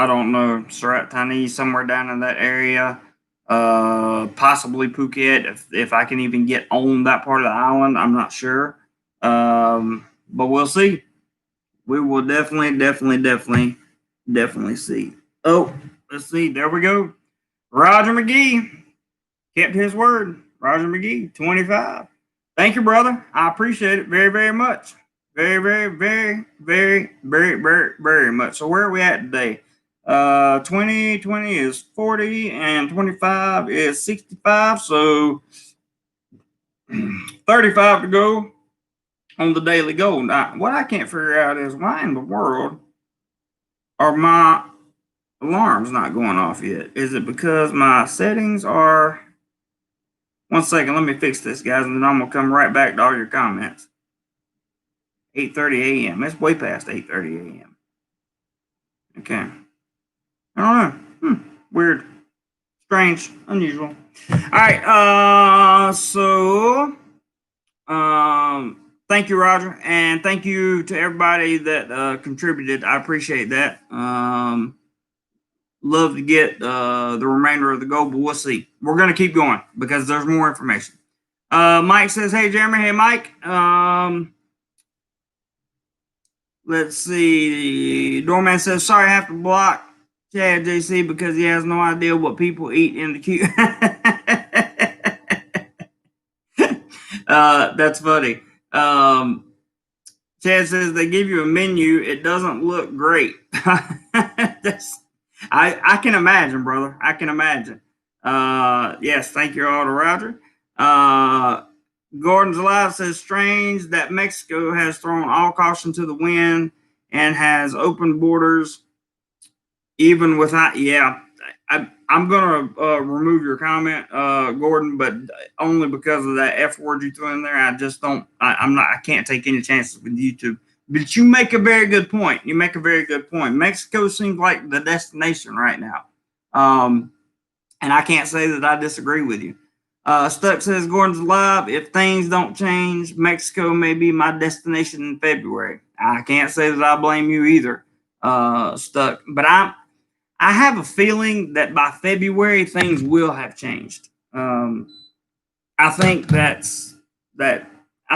don't know, Surat Thani, somewhere down in that area. Possibly Phuket, if I can even get on that part of the island. I'm not sure. But we'll see. We will definitely see. Oh, let's see. There we go. Roger McGee kept his word. Roger McGee, 25. Thank you, brother. I appreciate it very, very much. Very much. So where are we at today? 20 is 40 and 25 is 65. So 35 to go. on the daily goal. Now, what I can't figure out is why in the world are my alarms not going off yet? Is it because my settings are... One second, let me fix this, guys, and then I'm going to come right back to all your comments. 8:30 a.m. It's way past 8:30 a.m. Okay. I don't know. Weird. Strange. Unusual. All right. Thank you, Roger, and thank you to everybody that contributed. I appreciate that. Love to get the remainder of the goal, but we'll see. We're going to keep going because there's more information. Mike says, "Hey, Jeremy." Hey, Mike. Let's see. Doorman says, "Sorry, I have to block Chad JC because he has no idea what people eat in the queue." That's funny. Chad says they give you a menu. It doesn't look great. I can imagine, brother. I can imagine. Yes, thank you all to Roger. Gordon's Alive says, "Strange that Mexico has thrown all caution to the wind and has opened borders even without..." Yeah, I'm going to remove your comment, Gordon, but only because of that F word you threw in there. I just don't... I can't take any chances with YouTube. But you make a very good point. You make a very good point. Mexico seems like the destination right now. And I can't say that I disagree with you. Stuck says, "Gordon's Alive. If things don't change, Mexico may be my destination in February." I can't say that I blame you either, Stuck. But I have a feeling that by February things will have changed. I think I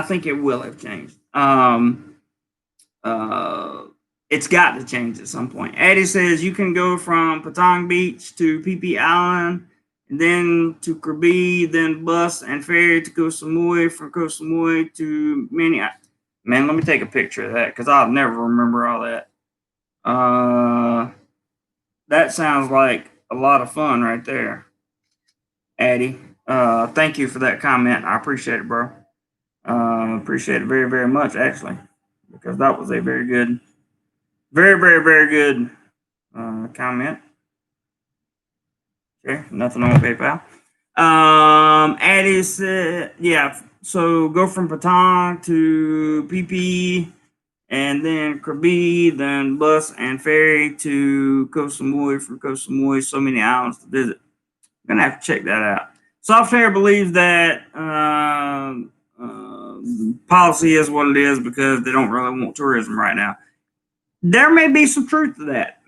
think it will have changed. It's got to change at some point. Eddie says you can go from Patong Beach to PP Island, and then to Krabi, then bus and ferry to Koh Samui, from Koh Samui to Mini. Man, let me take a picture of that because I'll never remember all that. That sounds like a lot of fun right there, Addie. Thank you for that comment. I appreciate it, bro. Appreciate it very, very much, actually, because that was a very good, very, very, very good comment. Okay, nothing on PayPal. Addie said, yeah, so go from Patong to PP, and then Krabi, then bus and ferry to Koh Samui, from Koh Samui, so many islands to visit. I'm gonna have to check that out. Software believes that policy is what it is because they don't really want tourism right now. There may be some truth to that.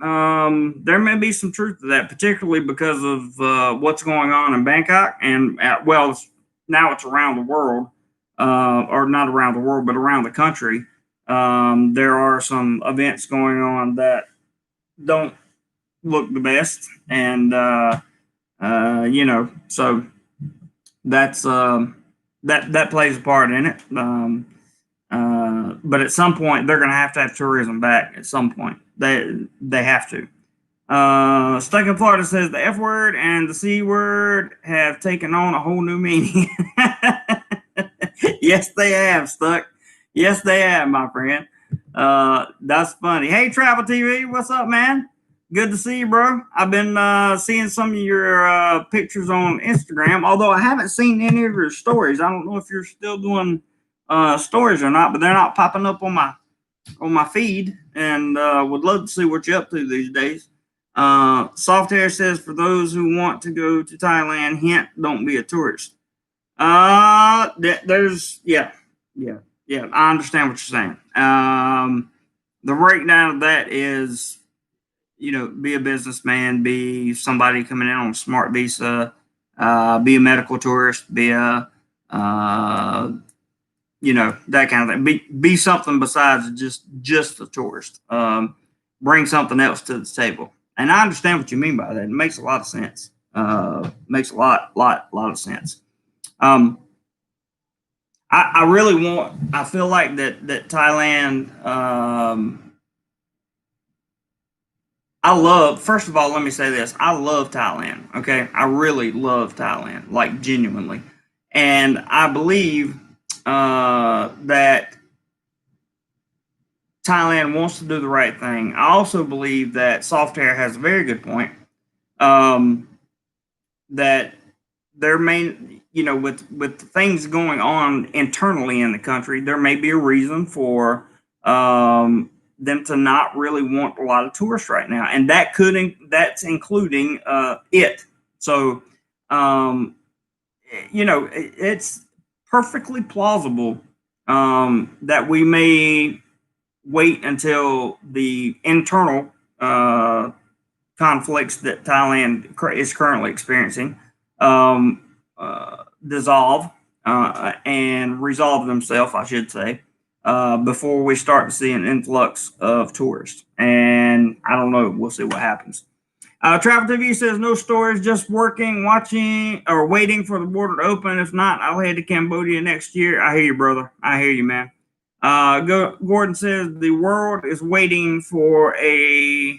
There may be some truth to that, particularly because of what's going on in Bangkok, and now it's around the world, or not around the world, but around the country. There are some events going on that don't look the best, and so that's that plays a part in it. But at some point, they're going to have tourism back. At some point, they have to. Stuck in Florida says the F word and the C word have taken on a whole new meaning. Yes, they have, Stuck. Yes, they have, my friend. That's funny. Hey, Travel TV, what's up, man? Good to see you, bro. I've been seeing some of your pictures on Instagram, although I haven't seen any of your stories. I don't know if you're still doing stories or not, but they're not popping up on my feed, and would love to see what you're up to these days. Soft Air says, for those who want to go to Thailand, hint, don't be a tourist. I understand what you're saying. The breakdown of that is, be a businessman, be somebody coming in on a smart visa, be a medical tourist, be a that kind of thing. Be something besides just a tourist. Bring something else to the table. And I understand what you mean by that. It makes a lot of sense. Makes a lot of sense. I really I feel like that Thailand, first of all, let me say this. I love Thailand. Okay. I really love Thailand, like genuinely. And I believe that Thailand wants to do the right thing. I also believe that Soft Air has a very good point. That there may, with things going on internally in the country, there may be a reason for them to not really want a lot of tourists right now, and that's including it. So, it's perfectly plausible that we may wait until the internal conflicts that Thailand is currently experiencing dissolve and resolve themselves, I should say, before we start to see an influx of tourists. And I don't know. We'll see what happens. Travel TV says no stories, just working, watching, or waiting for the border to open. If not, I'll head to Cambodia next year. I hear you, brother. I hear you, man. Gordon says the world is waiting for a.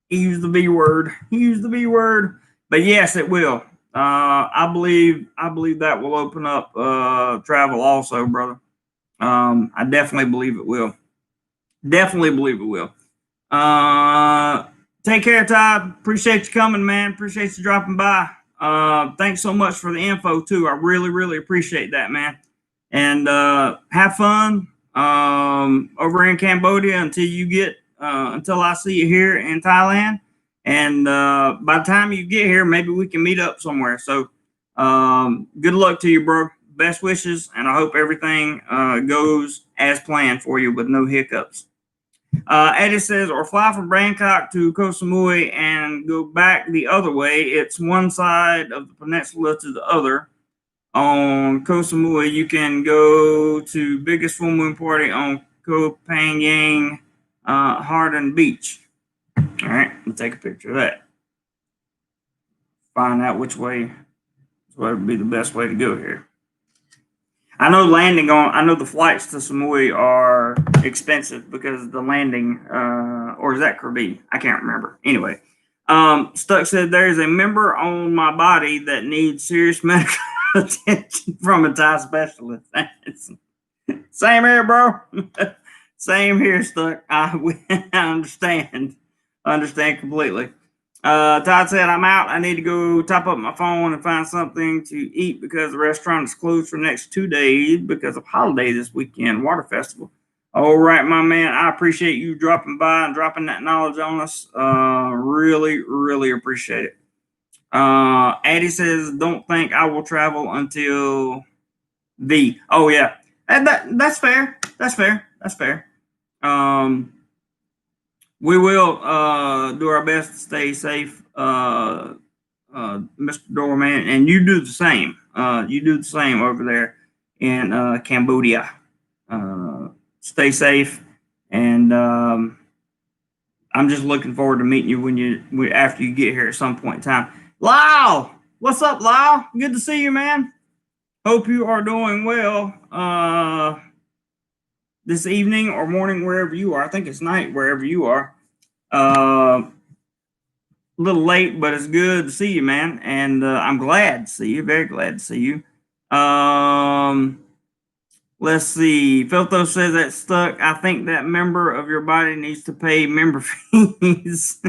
He used the B word. He used the B word. But yes, it will. I believe that will open up travel also, brother. I definitely believe it will. Definitely believe it will. Take care, Todd. Appreciate you coming, man. Appreciate you dropping by. Thanks so much for the info too. I really, really appreciate that, man. And have fun over in Cambodia until I see you here in Thailand. And by the time you get here, maybe we can meet up somewhere. So good luck to you, bro. Best wishes, and I hope everything goes as planned for you with no hiccups. Eddie says, or fly from Bangkok to Koh Samui and go back the other way. It's one side of the peninsula to the other. On Koh Samui, you can go to biggest full moon party on Koh Phangan Harden Beach. All right, let's take a picture of that. Find out which way would be the best way to go here. I know the flights to Samui are expensive because the landing, or is that Krabi? I can't remember. Anyway, Stuck said there's a member on my body that needs serious medical attention from a Thai specialist. Same here, bro. Same here, Stuck. I understand. Understand completely. Todd said, I'm out. I need to go top up my phone and find something to eat because the restaurant is closed for the next 2 days because of holiday this weekend, Water Festival. All right, my man. I appreciate you dropping by and dropping that knowledge on us. Really, really appreciate it. Addie says, don't think I will travel until V. Oh, yeah. And that's fair. That's fair. That's fair. We will do our best to stay safe, Mr. Doorman, and you do the same. You do the same over there in Cambodia. Stay safe, and I'm just looking forward to meeting you after you get here at some point in time. Lyle, what's up, Lyle? Good to see you, man. Hope you are doing well this evening or morning, wherever you are. I think it's night wherever you are. A little late, but it's good to see you, man. And I'm glad to see you. Very glad to see you. Let's see. Filtho says that's Stuck. I think that member of your body needs to pay member fees.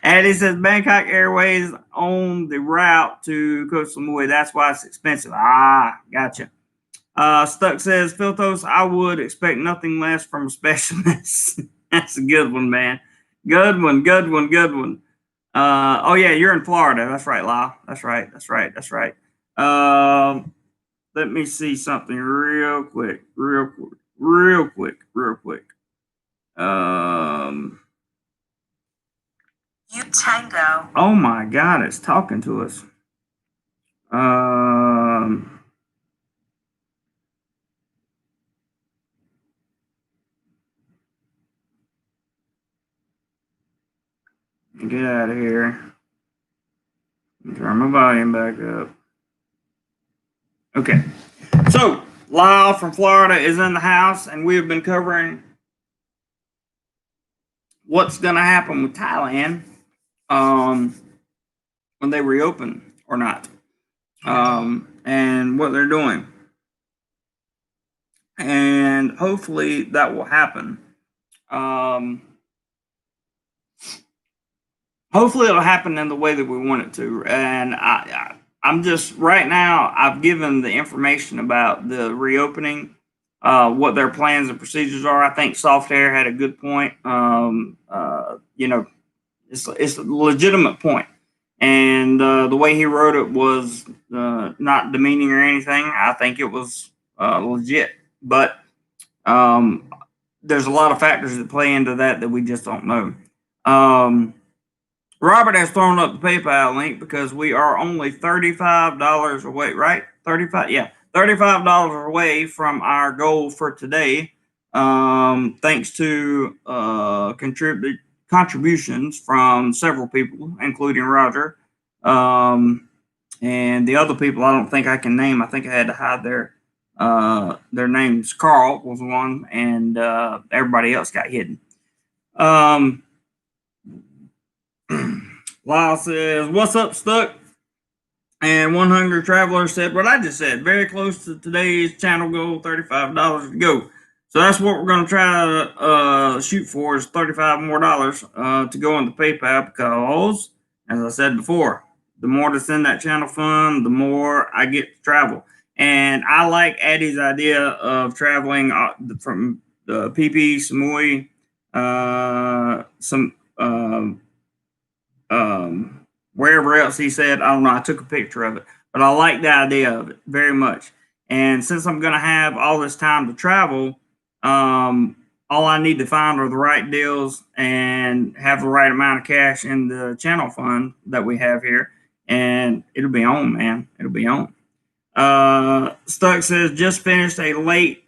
Addie says Bangkok Airways on the route to Koh Samui. That's why it's expensive. Ah, gotcha. Stuck says, Filthos, I would expect nothing less from a specialist. That's a good one, man. Good one. Oh, yeah, you're in Florida. That's right, Lyle. That's right. Let me see something real quick. You Tango. Oh, my God, it's talking to us. Get out of here. Turn my volume back up. Okay. So, Lyle from Florida is in the house, and we have been covering what's going to happen with Thailand when they reopen or not, and what they're doing. And and hopefully that will happen. Hopefully it'll happen in the way that we want it to. And I'm just right now, I've given the information about the reopening, what their plans and procedures are. I think Soft Air had a good point. It's a legitimate point. And the way he wrote it was not demeaning or anything. I think it was legit. But there's a lot of factors that play into that we just don't know. Robert has thrown up the PayPal link because we are only $35 away, right? 35, yeah, $35 away from our goal for today. Thanks to contributions from several people, including Roger. And the other people I don't think I can name. I think I had to hide their names. Carl was one, and everybody else got hidden. Lyle says, "What's up, Stuck?" And 100 Traveler said what I just said. Very close to today's channel goal, $35 to go. So that's what we're going to try to shoot for, is $35 more to go into PayPal, because, as I said before, the more that's in that channel fund, the more I get to travel. And I like Addie's idea of traveling from the PP, Samui, wherever else he said. I don't know. I took a picture of it, but I like the idea of it very much. And since I'm going to have all this time to travel, all I need to find are the right deals and have the right amount of cash in the channel fund that we have here, and it'll be on, man. It'll be on. Stuck says, "Just finished a late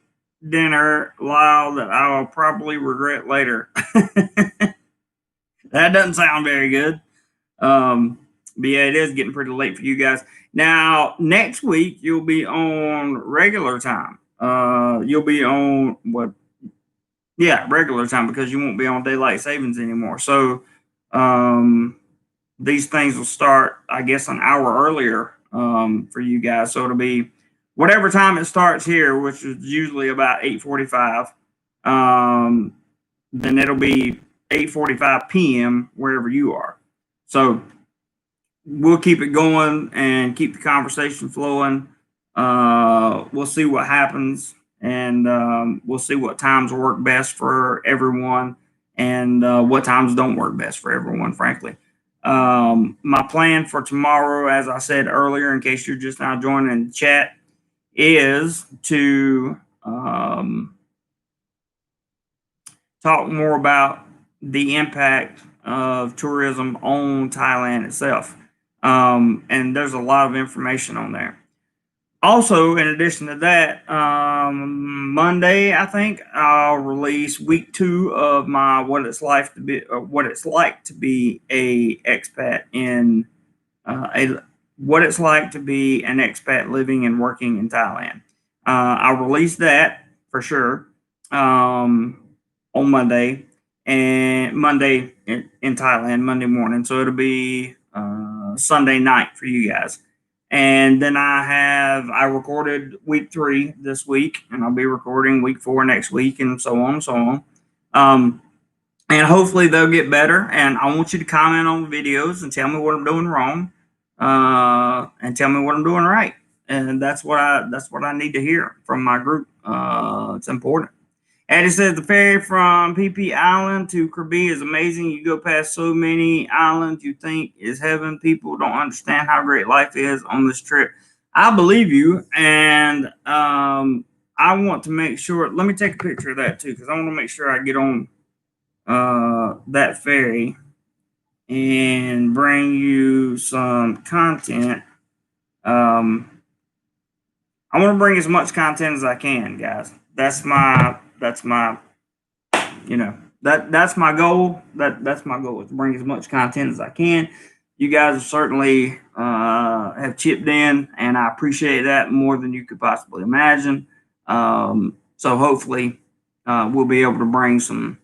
dinner, Lyle, that I will probably regret later." That doesn't sound very good. But yeah, it is getting pretty late for you guys. Now, next week, you'll be on regular time. You'll be on regular time, because you won't be on daylight savings anymore. So, these things will start, I guess, an hour earlier, for you guys. So it'll be whatever time it starts here, which is usually about 8:45. Then it'll be 8:45 p.m. wherever you are. So we'll keep it going and keep the conversation flowing. We'll see what happens, and we'll see what times work best for everyone, and what times don't work best for everyone, frankly. My plan for tomorrow, as I said earlier, in case you're just now joining the chat, is to talk more about the impact of tourism on Thailand itself. And there's a lot of information on there. Also, in addition to that, Monday, I think I'll release week 2 of my what it's like to be a expat in what it's like to be an expat living and working in Thailand. I'll release that for sure on Monday, and Monday in Thailand, Monday morning. So it'll be Sunday night for you guys. And then I recorded week 3 this week, and I'll be recording week 4 next week, and so on and so on. And hopefully they'll get better. And I want you to comment on the videos and tell me what I'm doing wrong, and tell me what I'm doing right. And that's what I need to hear from my group. It's important. Addie says, "The ferry from PP Island to Krabi is amazing. You go past so many islands you think is heaven. People don't understand how great life is on this trip." I believe you, and I want to make sure. Let me take a picture of that too, because I want to make sure I get on that ferry and bring you some content. I want to bring as much content as I can, guys. That's my that's my goal. That's my goal, is to bring as much content as I can. You guys have certainly have chipped in, and I appreciate that more than you could possibly imagine. So hopefully we'll be able to bring some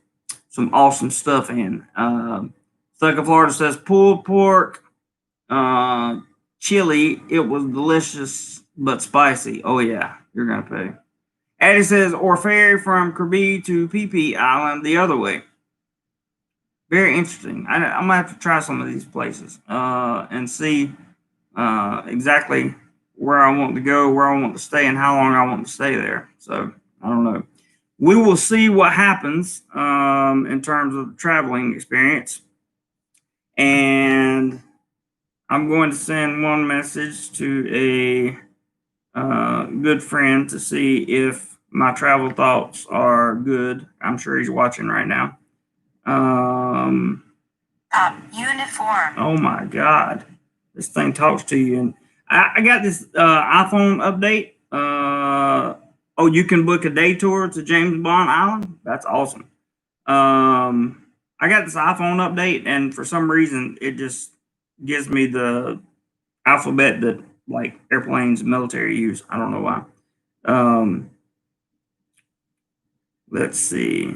awesome stuff in. Stuck in Florida says, "Pulled pork chili. It was delicious but spicy." Oh yeah, you're gonna pay. Addie says, or ferry from Krabi to PP Island the other way. Very interesting. I'm gonna have to try some of these places and see exactly where I want to go, where I want to stay, and how long I want to stay there. So I don't know. We will see what happens in terms of the traveling experience. And I'm going to send one message to a good friend to see if my travel thoughts are good. I'm sure he's watching right now. Uniform. Oh my God. This thing talks to you. And I got this iPhone update. Oh, you can book a day tour to James Bond Island. That's awesome. I got this iPhone update, and for some reason, it just gives me the alphabet that like airplanes, military use. I don't know why. Let's see.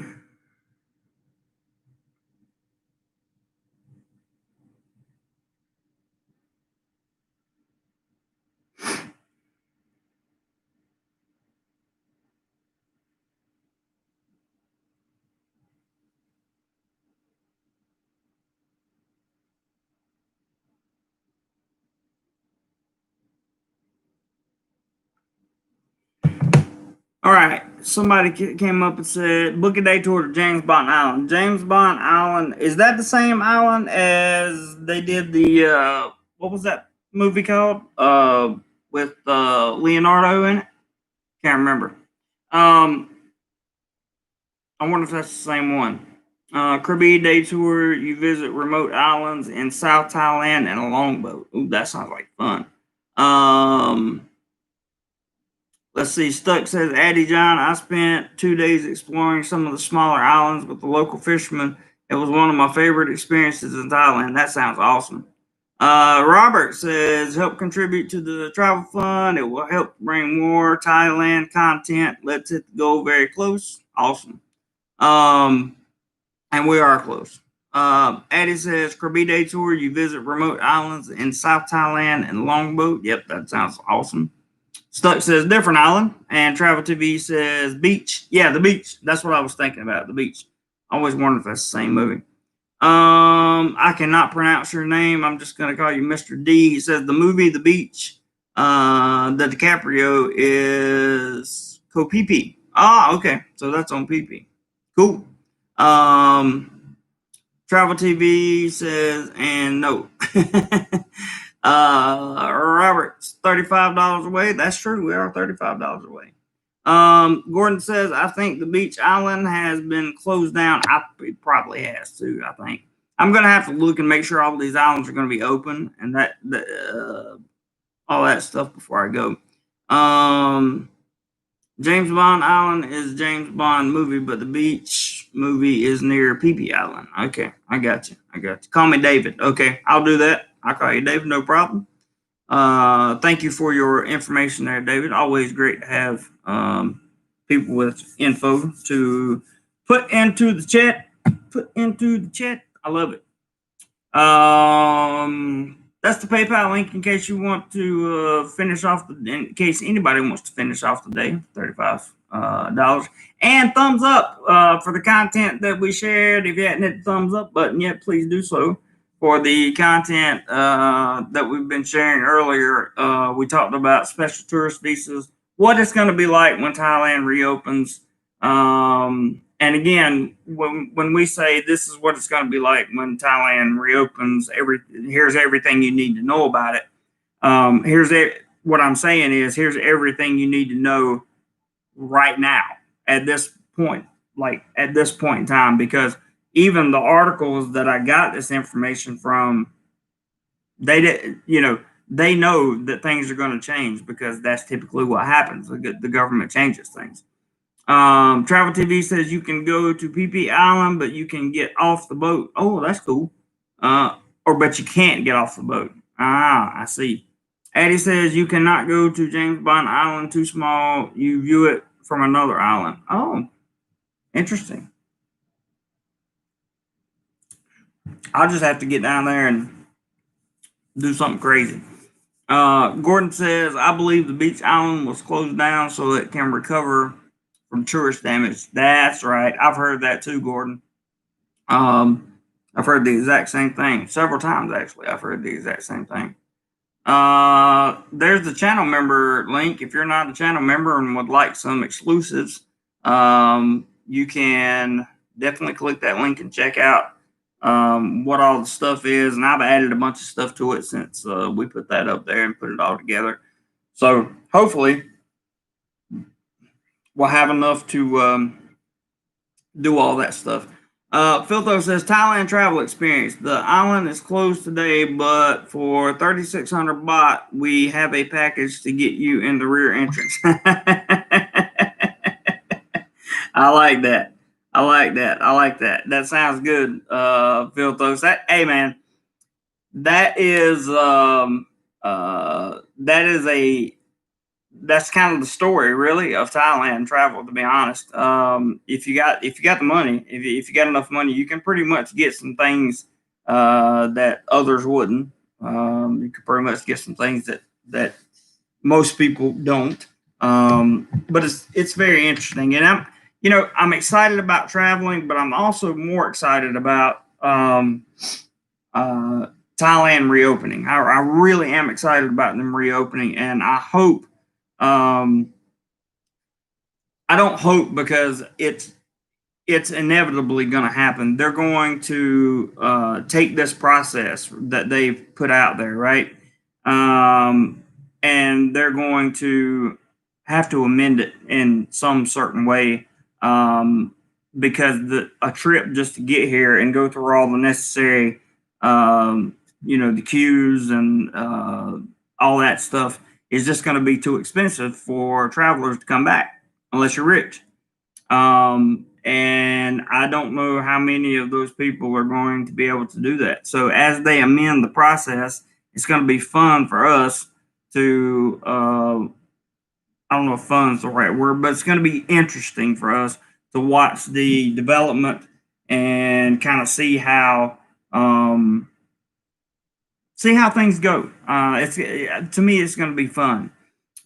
All right, somebody came up and said, book a day tour to James Bond Island. James Bond Island, is that the same island as they did the, what was that movie called? With Leonardo in it? Can't remember. I wonder if that's the same one. Caribbean Day Tour, you visit remote islands in South Thailand and a longboat. Ooh, that sounds like fun. Let's see. Stuck says, Addie John, I spent 2 days exploring some of the smaller islands with the local fishermen. It was one of my favorite experiences in Thailand. That sounds awesome. Robert says, help contribute to the travel fund. It will help bring more Thailand content. Let's hit the goal very close. Awesome. And we are close. Addie says, Krabi Day Tour, you visit remote islands in South Thailand and longboat. Yep, that sounds awesome. Stuck says different island, and Travel TV says beach. Yeah, the beach. That's what I was thinking about. The beach. I always wondered if that's the same movie. I cannot pronounce your name. I'm just gonna call you Mr. D. He says the movie The Beach. The DiCaprio is Kopipi. Ah, okay. So that's on PP. Cool. Travel TV says, and no. Robert's $35 away. That's true. We are $35 away. Gordon says, I think the beach island has been closed down. It probably has too, I think. I'm going to have to look and make sure all these islands are going to be open and all that stuff before I go. James Bond Island is James Bond movie, but the beach movie is near PP Island. Okay, I got you. Call me David. Okay, I'll do that. I'll call you David, no problem. Thank you for your information there, David. Always great to have people with info to put into the chat. I love it. That's the PayPal link in case you want to finish off in case anybody wants to finish off the day, $35. And thumbs up for the content that we shared. If you hadn't hit the thumbs up button yet, please do so. For the content that we've been sharing earlier, we talked about special tourist visas, what it's going to be like when Thailand reopens. And again, when we say this is what it's going to be like when Thailand reopens, here's everything you need to know about it. What I'm saying is here's everything you need to know right now at this point, in time, because even the articles that I got this information from, they know that things are going to change because that's typically what happens. The government changes things. Travel TV says you can go to PP Island, but you can get off the boat. Oh, that's cool. But you can't get off the boat. Ah, I see. Addie says you cannot go to James Bond Island, too small. You view it from another island. Oh, interesting. I'll just have to get down there and do something crazy. Gordon says, I believe the beach island was closed down so it can recover from tourist damage. That's right. I've heard that too, Gordon. I've heard the exact same thing several times, actually. I've heard the exact same thing. There's the channel member link. If you're not a channel member and would like some exclusives, you can definitely click that link and check out what all the stuff is. And I've added a bunch of stuff to it since we put that up there and put it all together. So hopefully we'll have enough to do all that stuff. Philtho says, Thailand travel experience. The island is closed today, but for 3,600 baht, we have a package to get you in the rear entrance. I like that. I like that. I like that. That sounds good, Philtho. Hey, man, that is that's kind of the story, really, of Thailand travel. To be honest, if you got the money, if you got enough money, you can pretty much get some things that others wouldn't. You can pretty much get some things that most people don't. But it's very interesting, and I'm excited about traveling, but I'm also more excited about Thailand reopening. I really am excited about them reopening, and I hope. I don't hope, because it's inevitably going to happen. They're going to take this process that they've put out there, right? And they're going to have to amend it in some certain way, because a trip just to get here and go through all the necessary, the queues and all that stuff is just going to be too expensive for travelers to come back unless you're rich. And I don't know how many of those people are going to be able to do that. So as they amend the process, it's going to be fun for us to, I don't know if fun's the right word, but it's going to be interesting for us to watch the development and kind of see how things go. To me, it's going to be fun.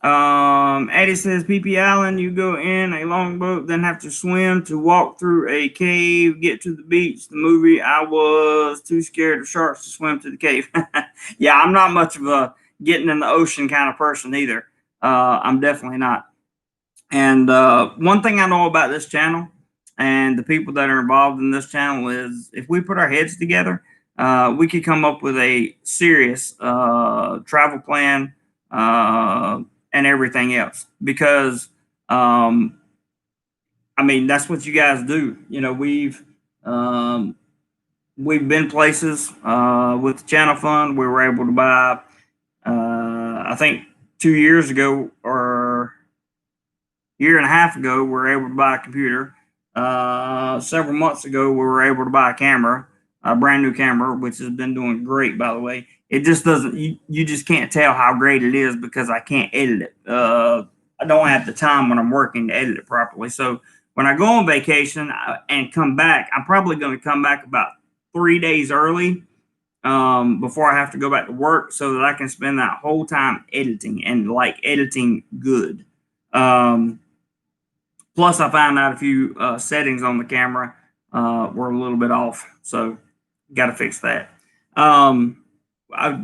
Eddie says, PP Island, you go in a longboat, then have to swim to walk through a cave, get to the beach. The movie, I was too scared of sharks to swim to the cave. Yeah, I'm not much of a getting in the ocean kind of person either. I'm definitely not. And one thing I know about this channel and the people that are involved in this channel is if we put our heads together, we could come up with a serious travel plan and everything else, because that's what you guys do. We've been places with the channel fund. We were able to buy, I think 2 years ago or year and a half ago, we were able to buy a computer. Several months ago, we were able to buy a camera, a brand new camera, which has been doing great, by the way. It just doesn't, you just can't tell how great it is because I can't edit it. I don't have the time when I'm working to edit it properly. So when I go on vacation and come back, I'm probably going to come back about 3 days early before I have to go back to work, so that I can spend that whole time editing and editing good. Plus, I found out a few settings on the camera were a little bit off, so got to fix that,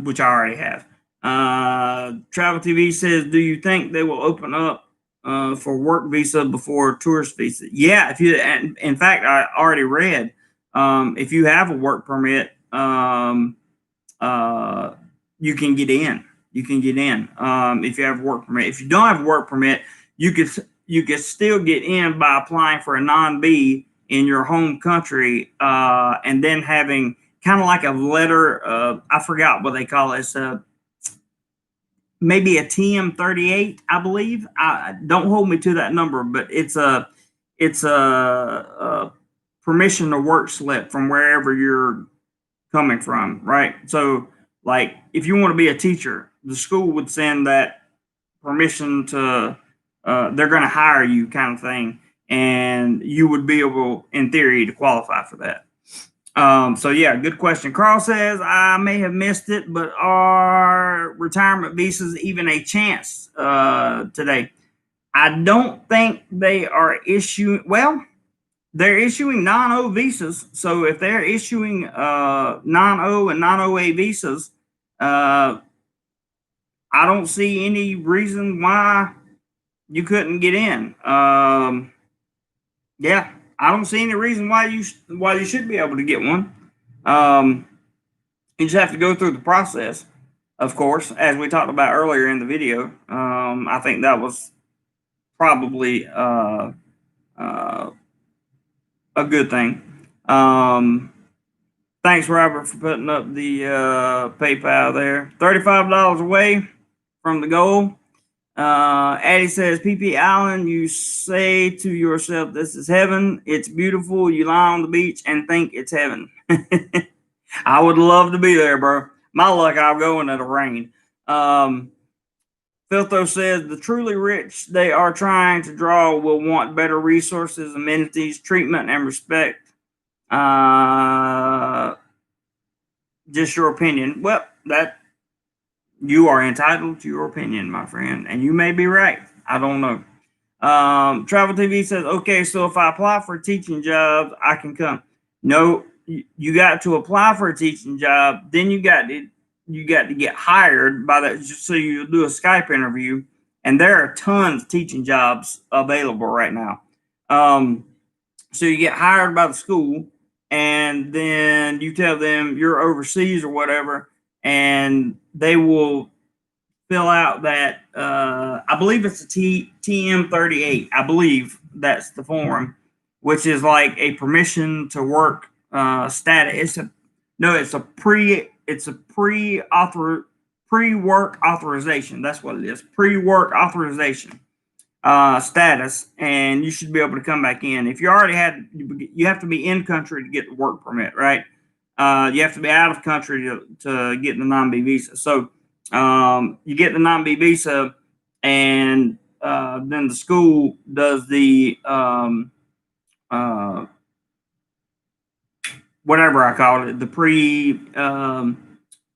which I already have. Travel TV says, do you think they will open up for work visa before tourist visa? Yeah, in fact, I already read, if you have a work permit, you can get in. You can get in if you have a work permit. If you don't have a work permit, you could still get in by applying for a non-B in your home country, and then having kind of like a letter. I forgot what they call it. It's maybe a TM38, I believe. Don't hold me to that number, but it's a permission to work slip from wherever you're coming from, right? So, like, if you want to be a teacher, the school would send that permission to. They're going to hire you, kind of thing, and you would be able, in theory, to qualify for that. So yeah, good question. Carl says, I may have missed it, but are retirement visas even a chance today? I don't think they are issuing, well, they're issuing non-O visas. So if they're issuing non-O and non-OA visas, I don't see any reason why you couldn't get in. Yeah, I don't see any reason why you should be able to get one. You just have to go through the process, of course, as we talked about earlier in the video. I think that was probably a good thing. Thanks, Robert, for putting up the PayPal there. $35 away from the goal. Addie says, PP Island, you say to yourself, this is heaven. It's beautiful. You lie on the beach and think it's heaven. I would love to be there, bro. My luck, I'll go in it'll rain. Filtho says, the truly rich they are trying to draw will want better resources, amenities, treatment, and respect. Just your opinion. Well, that you are entitled to your opinion, my friend, and you may be right. I don't know. Travel TV says, okay, so if I apply for teaching jobs, I can come. No, you got to apply for a teaching job, then you got to get hired by that. So you do a Skype interview, and there are tons of teaching jobs available right now. So you get hired by the school, and then you tell them you're overseas or whatever, and they will fill out that I believe it's a TM38. I believe that's the form, which is like a permission to work status. It's a pre-work authorization. That's what it is. Pre-work authorization status, and you should be able to come back in. If you already you have to be in country to get the work permit, right? You have to be out of country to get the non-B visa. So you get the non-B visa, and then the school does the whatever I call it, the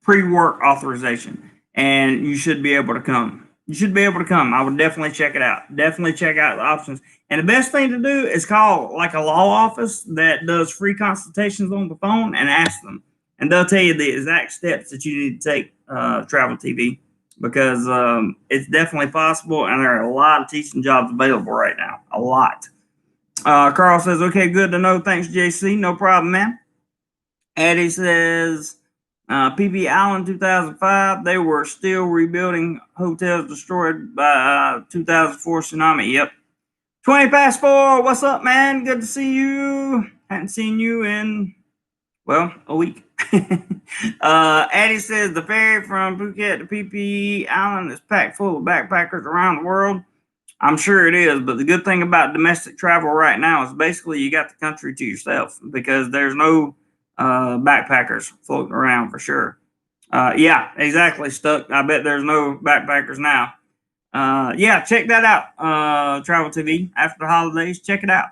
pre-work authorization, and you should be able to come. You should be able to come. I would definitely check it out. Definitely check out the options. And the best thing to do is call like a law office that does free consultations on the phone and ask them. And they'll tell you the exact steps that you need to take, Travel TV, because it's definitely possible. And there are a lot of teaching jobs available right now. A lot. Carl says, okay, good to know. Thanks, JC. No problem, man. Eddie says, PP Island 2005, they were still rebuilding hotels destroyed by 2004 tsunami. Yep. 20 past 4. What's up, man? Good to see you. Hadn't seen you in, well, a week. Addie says the ferry from Phuket to PP Island is packed full of backpackers around the world. I'm sure it is, but the good thing about domestic travel right now is basically you got the country to yourself because there's no backpackers floating around for sure. Yeah, exactly. Stuck. I bet there's no backpackers now. Yeah, check that out. Travel TV after the holidays. Check it out.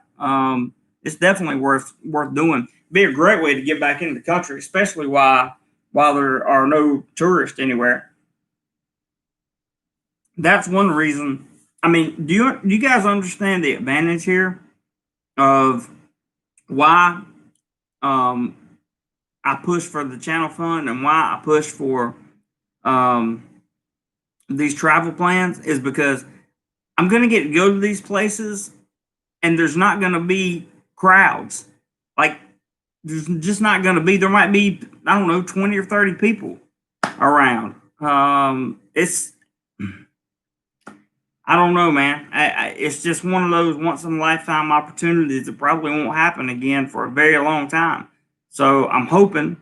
It's definitely worth doing. Be a great way to get back into the country, especially while there are no tourists anywhere. That's one reason. I mean, do you guys understand the advantage here of why I push for the channel fund and why I push for these travel plans is because I'm going to get to go to these places and there's not going to be crowds. Like, there's just not going to be. There might be, I don't know, 20 or 30 people around. It's, I don't know, man. It's just one of those once in a lifetime opportunities that probably won't happen again for a very long time. So I'm hoping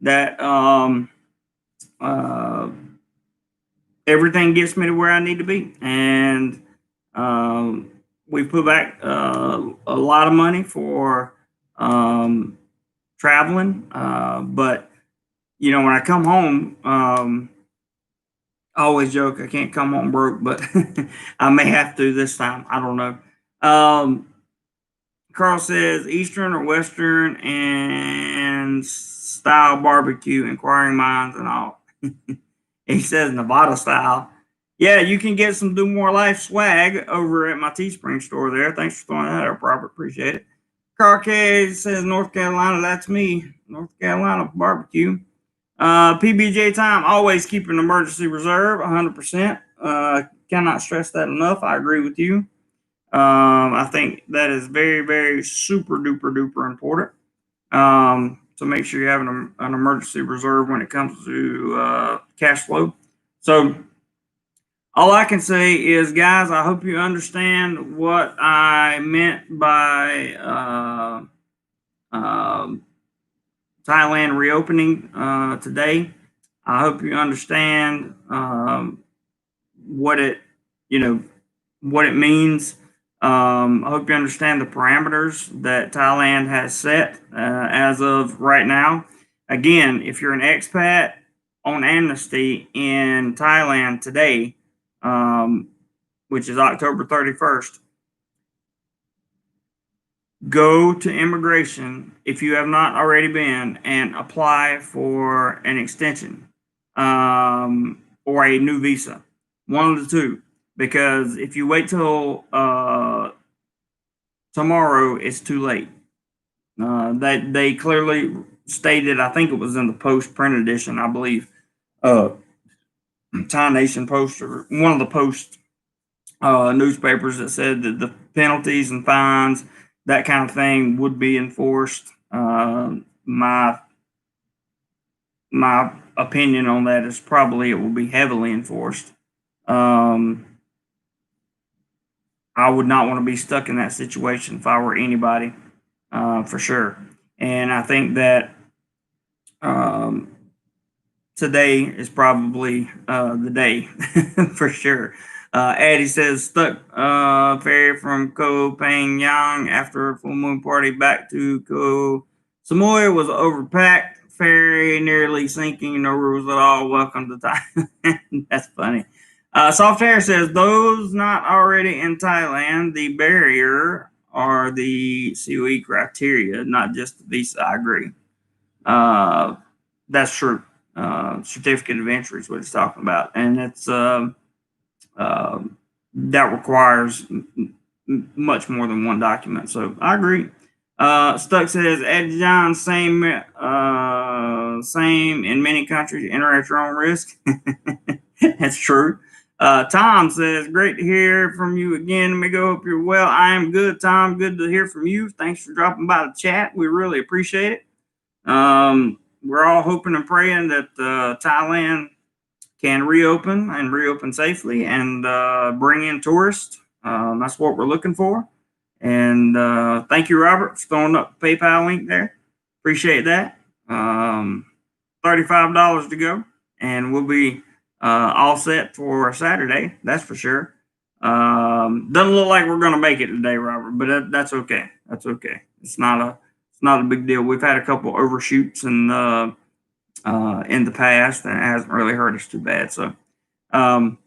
that everything gets me to where I need to be, and we put back a lot of money for traveling. But you know, when I come home, I always joke I can't come home broke, but I may have to this time. I don't know. Carl says Eastern or Western and style barbecue, inquiring minds and all. He says Nevada style. Yeah, you can get some Do More Life swag over at my Teespring store there. Thanks for throwing that up, Robert. Appreciate it. Carcade says North Carolina. That's me. North Carolina barbecue. PBJ time, always keep an emergency reserve, 100%. Cannot stress that enough. I agree with you. I think that is very, very super duper duper important. So make sure you have an emergency reserve when it comes to cash flow. So all I can say is, guys, I hope you understand what I meant by Thailand reopening today. I hope you understand what it, what it means. I hope you understand the parameters that Thailand has set as of right now. Again, if you're an expat on amnesty in Thailand today, which is October 31st, go to immigration if you have not already been and apply for an extension or a new visa. One of the two. Because if you wait till tomorrow, it's too late. That they clearly stated, I think it was in the Post print edition, I believe, Thai Nation Post or one of the Post newspapers that said that the penalties and fines, that kind of thing, would be enforced. My opinion on that is probably it will be heavily enforced. I would not want to be stuck in that situation if I were anybody, for sure. And I think that today is probably the day for sure. Addie says stuck ferry from Koh Phangan after a full moon party back to Koh Samui was overpacked. Ferry nearly sinking. No rules at all. Welcome to Thailand. That's funny. Soft Air says those not already in Thailand, the barrier are the COE criteria, not just the visa. I agree. That's true. Certificate of entry is what it's talking about, and it's that requires much more than one document. So I agree. Stuck says Ed John, same in many countries. Enter at your own risk. That's true. Tom says, great to hear from you again. Amigo, hope you're well. I am good, Tom. Good to hear from you. Thanks for dropping by the chat. We really appreciate it. We're all hoping and praying that Thailand can reopen safely and bring in tourists. That's what we're looking for. And thank you, Robert, for throwing up the PayPal link there. Appreciate that. $35 to go, and we'll be all set for Saturday. That's for sure. Doesn't look like we're going to make it today, Robert, but that's okay. That's okay. It's not a big deal. We've had a couple overshoots in the past, and it hasn't really hurt us too bad. So we'll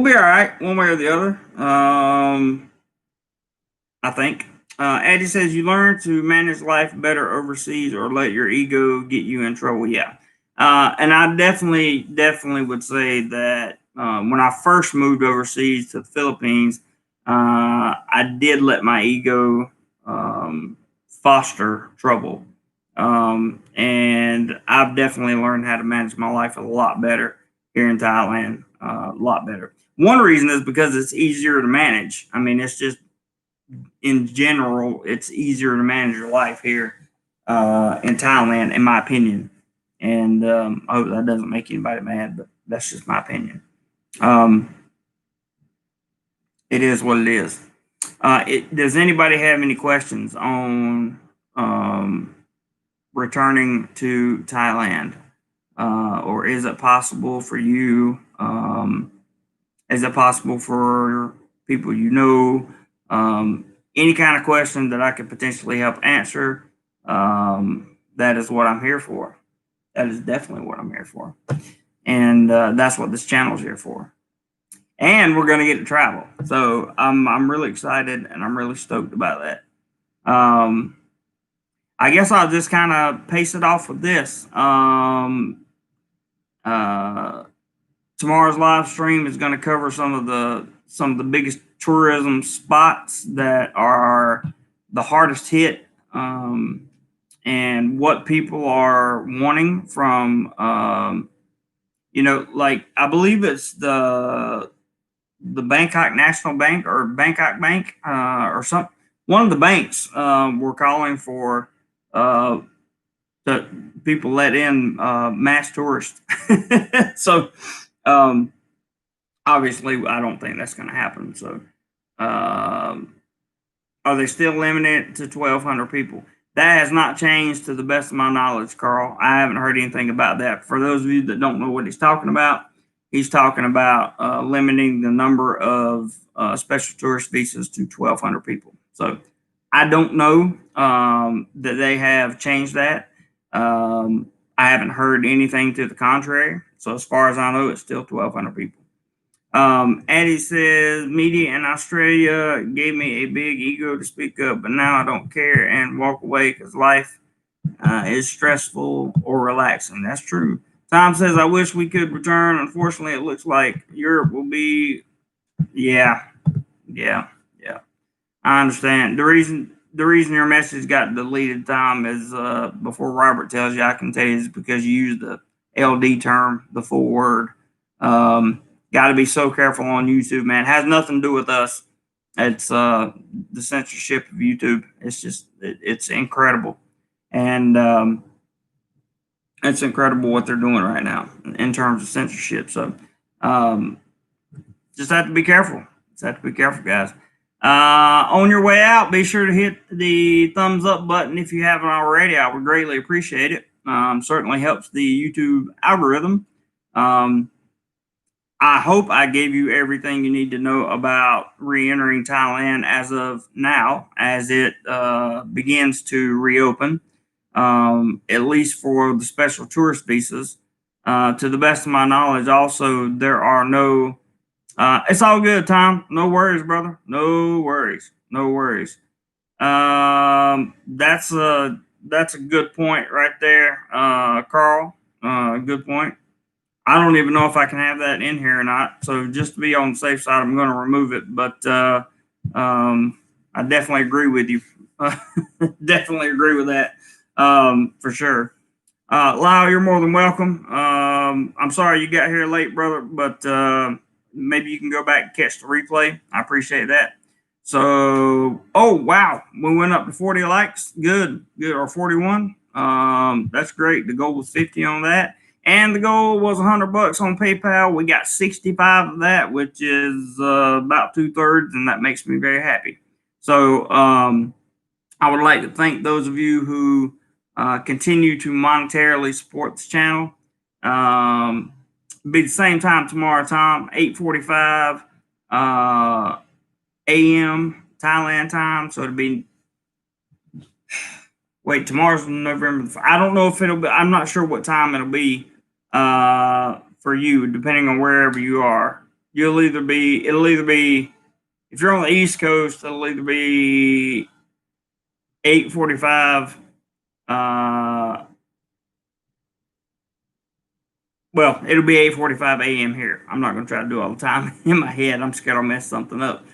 be all right one way or the other. I think. Eddie says you learn to manage life better overseas or let your ego get you in trouble. Yeah. And I definitely would say that when I first moved overseas to the Philippines, I did let my ego foster trouble. And I've definitely learned how to manage my life a lot better here in Thailand, a lot better. One reason is because it's easier to manage. I mean, it's just, in general, it's easier to manage your life here in Thailand, in my opinion. And I hope that doesn't make anybody mad, but that's just my opinion. It is what it is. Does anybody have any questions on returning to Thailand? Or is it possible for you? Is it possible for people you know? Any kind of question that I could potentially help answer, that is what I'm here for. That is definitely what I'm here for. And that's what this channel is here for. And we're going to get to travel. So I'm really excited, and I'm really stoked about that. I guess I'll just kind of pace it off with this. tomorrow's live stream is going to cover some of the biggest tourism spots that are the hardest hit, and what people are wanting from, like I believe it's the Bangkok National Bank or Bangkok Bank, or some one of the banks, were calling for, that people let in mass tourists. So, um, obviously, I don't think that's going to happen. So, um, are they still limited to 1,200 people? That has not changed to the best of my knowledge, Carl. I haven't heard anything about that. For those of you that don't know what he's talking about limiting the number of special tourist visas to 1,200 people. So I don't know that they have changed that. I haven't heard anything to the contrary. So as far as I know, it's still 1,200 people. Addie says, media in Australia gave me a big ego to speak up, but now I don't care and walk away because life is stressful or relaxing. That's true. Tom says, I wish we could return. Unfortunately, it looks like Europe will be, yeah, yeah, yeah. I understand. The reason your message got deleted, Tom, is before Robert tells you, I can tell you, is because you used the LD term, the full word. Got to be so careful on YouTube, man. It has nothing to do with us. It's the censorship of YouTube. It's just it's incredible, and it's incredible what they're doing right now in terms of censorship. So um, just have to be careful. Just have to be careful, guys. On your way out, be sure to hit the thumbs up button if you haven't already. I would greatly appreciate it. Certainly helps the YouTube algorithm. I hope I gave you everything you need to know about re-entering Thailand as of now, as it begins to reopen, at least for the special tourist visas. To the best of my knowledge, also, there are no, it's all good, Tom. No worries, brother. No worries. No worries. That's a good point right there, Carl. Good point. I don't even know if I can have that in here or not. So just to be on the safe side, I'm going to remove it. But I definitely agree with you. Definitely agree with that, for sure. Lyle, you're more than welcome. I'm sorry you got here late, brother, but maybe you can go back and catch the replay. I appreciate that. So, oh wow, we went up to 40 likes. Good, or 41. That's great. The goal was 50 on that. And the goal was $100 on PayPal. We got 65 of that, which is about 2/3, and that makes me very happy. So I would like to thank those of you who continue to monetarily support this channel. Be the same time tomorrow, Tom, 8:45 a.m. Thailand time. So it'll be. Wait, tomorrow's November. I don't know if it'll be. I'm not sure what time it'll be for you, depending on wherever you are. It'll either be, if you're on the East Coast, it'll either be 8:45. Well, it'll be 8:45 a.m. here. I'm not going to try to do all the time in my head. I'm scared I'll mess something up.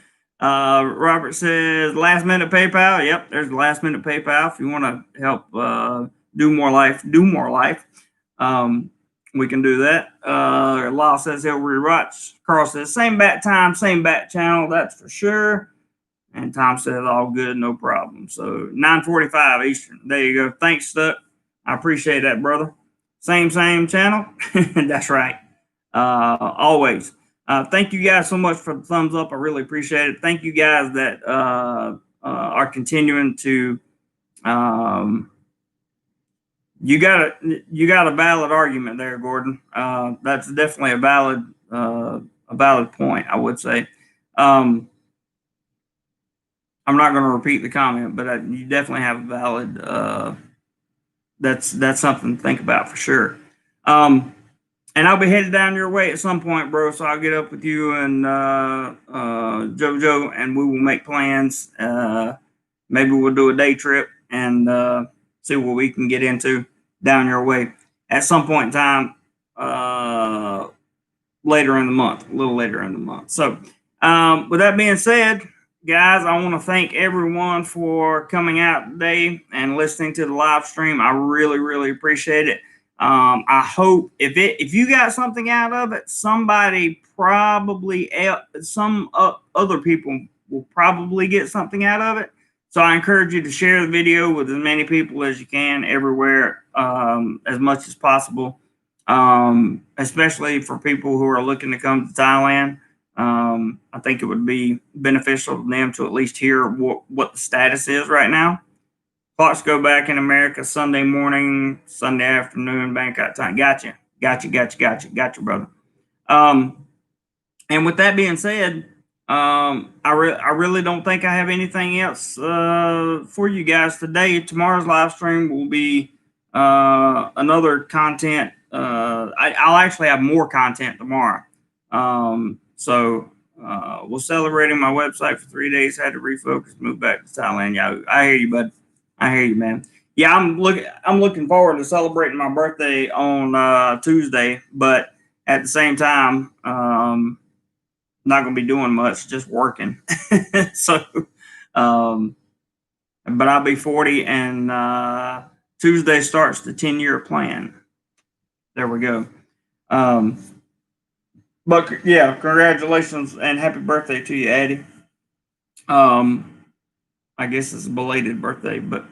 Robert says last minute PayPal. Yep, there's the last minute PayPal. If you want to help DoMoreLife, we can do that. Law says he'll rewatch. Carl says same bat time, same bat channel. That's for sure. And Tom says all good, no problem. So 9:45 Eastern. There you go. Thanks, Stuck. I appreciate that, brother. Same channel. That's right. Always. Thank you guys so much for the thumbs up. I really appreciate it. Thank you guys that are continuing to. You got a valid argument there, Gordon. That's definitely a valid point, I would say. I'm not going to repeat the comment, but you definitely have a valid. That's something to think about for sure. And I'll be headed down your way at some point, bro. So I'll get up with you and JoJo, and we will make plans. Maybe we'll do a day trip and see what we can get into down your way at some point in time. later in the month, a little later in the month. So with that being said, guys, I want to thank everyone for coming out today and listening to the live stream. I really, really appreciate it. I hope if you got something out of it, somebody probably some other people will probably get something out of it. So I encourage you to share the video with as many people as you can everywhere, as much as possible, especially for people who are looking to come to Thailand. I think it would be beneficial to them to at least hear what the status is right now. Clocks go back in America Sunday morning, Sunday afternoon, Bangkok time. Gotcha, brother. And with that being said, I really don't think I have anything else for you guys today. Tomorrow's live stream will be another content. I'll actually have more content tomorrow. We're celebrating my website for 3 days. Had to refocus, move back to Thailand. Yeah, I hear you, bud. I hear you, man. Yeah, I'm looking forward to celebrating my birthday on Tuesday, but at the same time, not going to be doing much, just working. So, but I'll be 40, and Tuesday starts the 10-year plan. There we go. But yeah, congratulations and happy birthday to you, Addie. I guess it's a belated birthday, but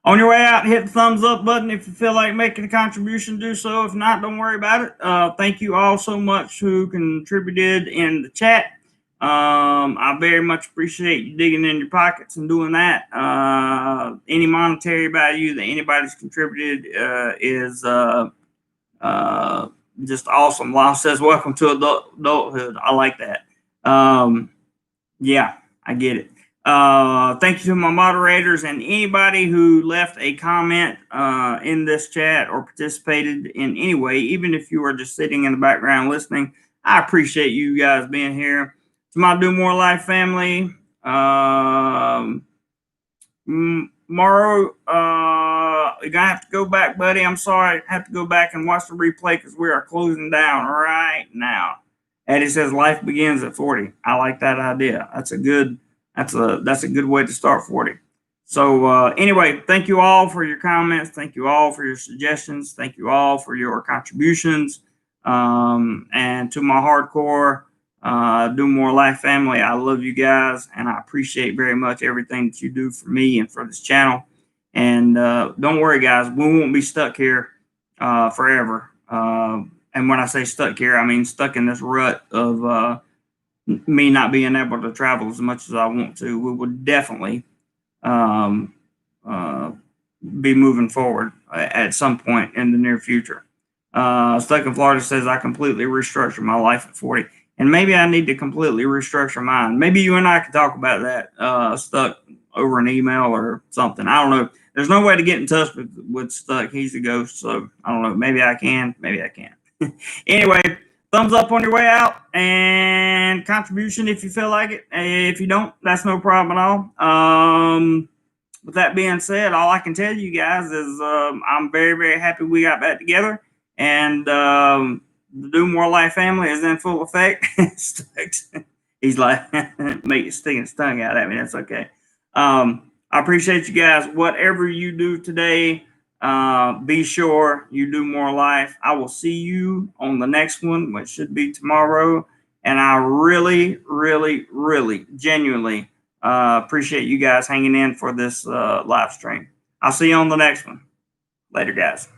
on your way out, hit the thumbs up button if you feel like making a contribution. Do so. If not, don't worry about it. Thank you all so much who contributed in the chat. I very much appreciate you digging in your pockets and doing that. Any monetary value that anybody's contributed is just awesome. Law says, "Welcome to adulthood." I like that. Yeah, I get it. Thank you to my moderators and anybody who left a comment in this chat or participated in any way, even if you are just sitting in the background listening. I appreciate you guys being here. To my DoMoreLife family, Morrow, you're gonna have to go back, buddy. I'm sorry, I have to go back and watch the replay because we are closing down right now. Eddie says life begins at 40. I like that idea. That's a good way to start 40. So anyway, thank you all for your comments. Thank you all for your suggestions. Thank you all for your contributions. And to my hardcore DoMoreLife family, I love you guys, and I appreciate very much everything that you do for me and for this channel. And don't worry, guys, we won't be stuck here forever. And when I say stuck here, I mean stuck in this rut of me not being able to travel as much as I want to. We would definitely be moving forward at some point in the near future. Stuck in Florida says I completely restructured my life at 40. And maybe I need to completely restructure mine. Maybe you and I can talk about that, Stuck, over an email or something. I don't know. There's no way to get in touch with Stuck. He's a ghost, so I don't know. Maybe I can. Maybe I can't. Anyway, thumbs up on your way out and contribution if you feel like it. If you don't, that's no problem at all. With that being said, all I can tell you guys is I'm very, very happy we got back together. And the DoMoreLife family is in full effect. He's like, sticking his tongue out at me. That's okay. I appreciate you guys. Whatever you do today, be sure you do more life. I will see you on the next one, which should be tomorrow. And I really, really, really, genuinely appreciate you guys hanging in for this live stream. I'll see you on the next one. Later, guys.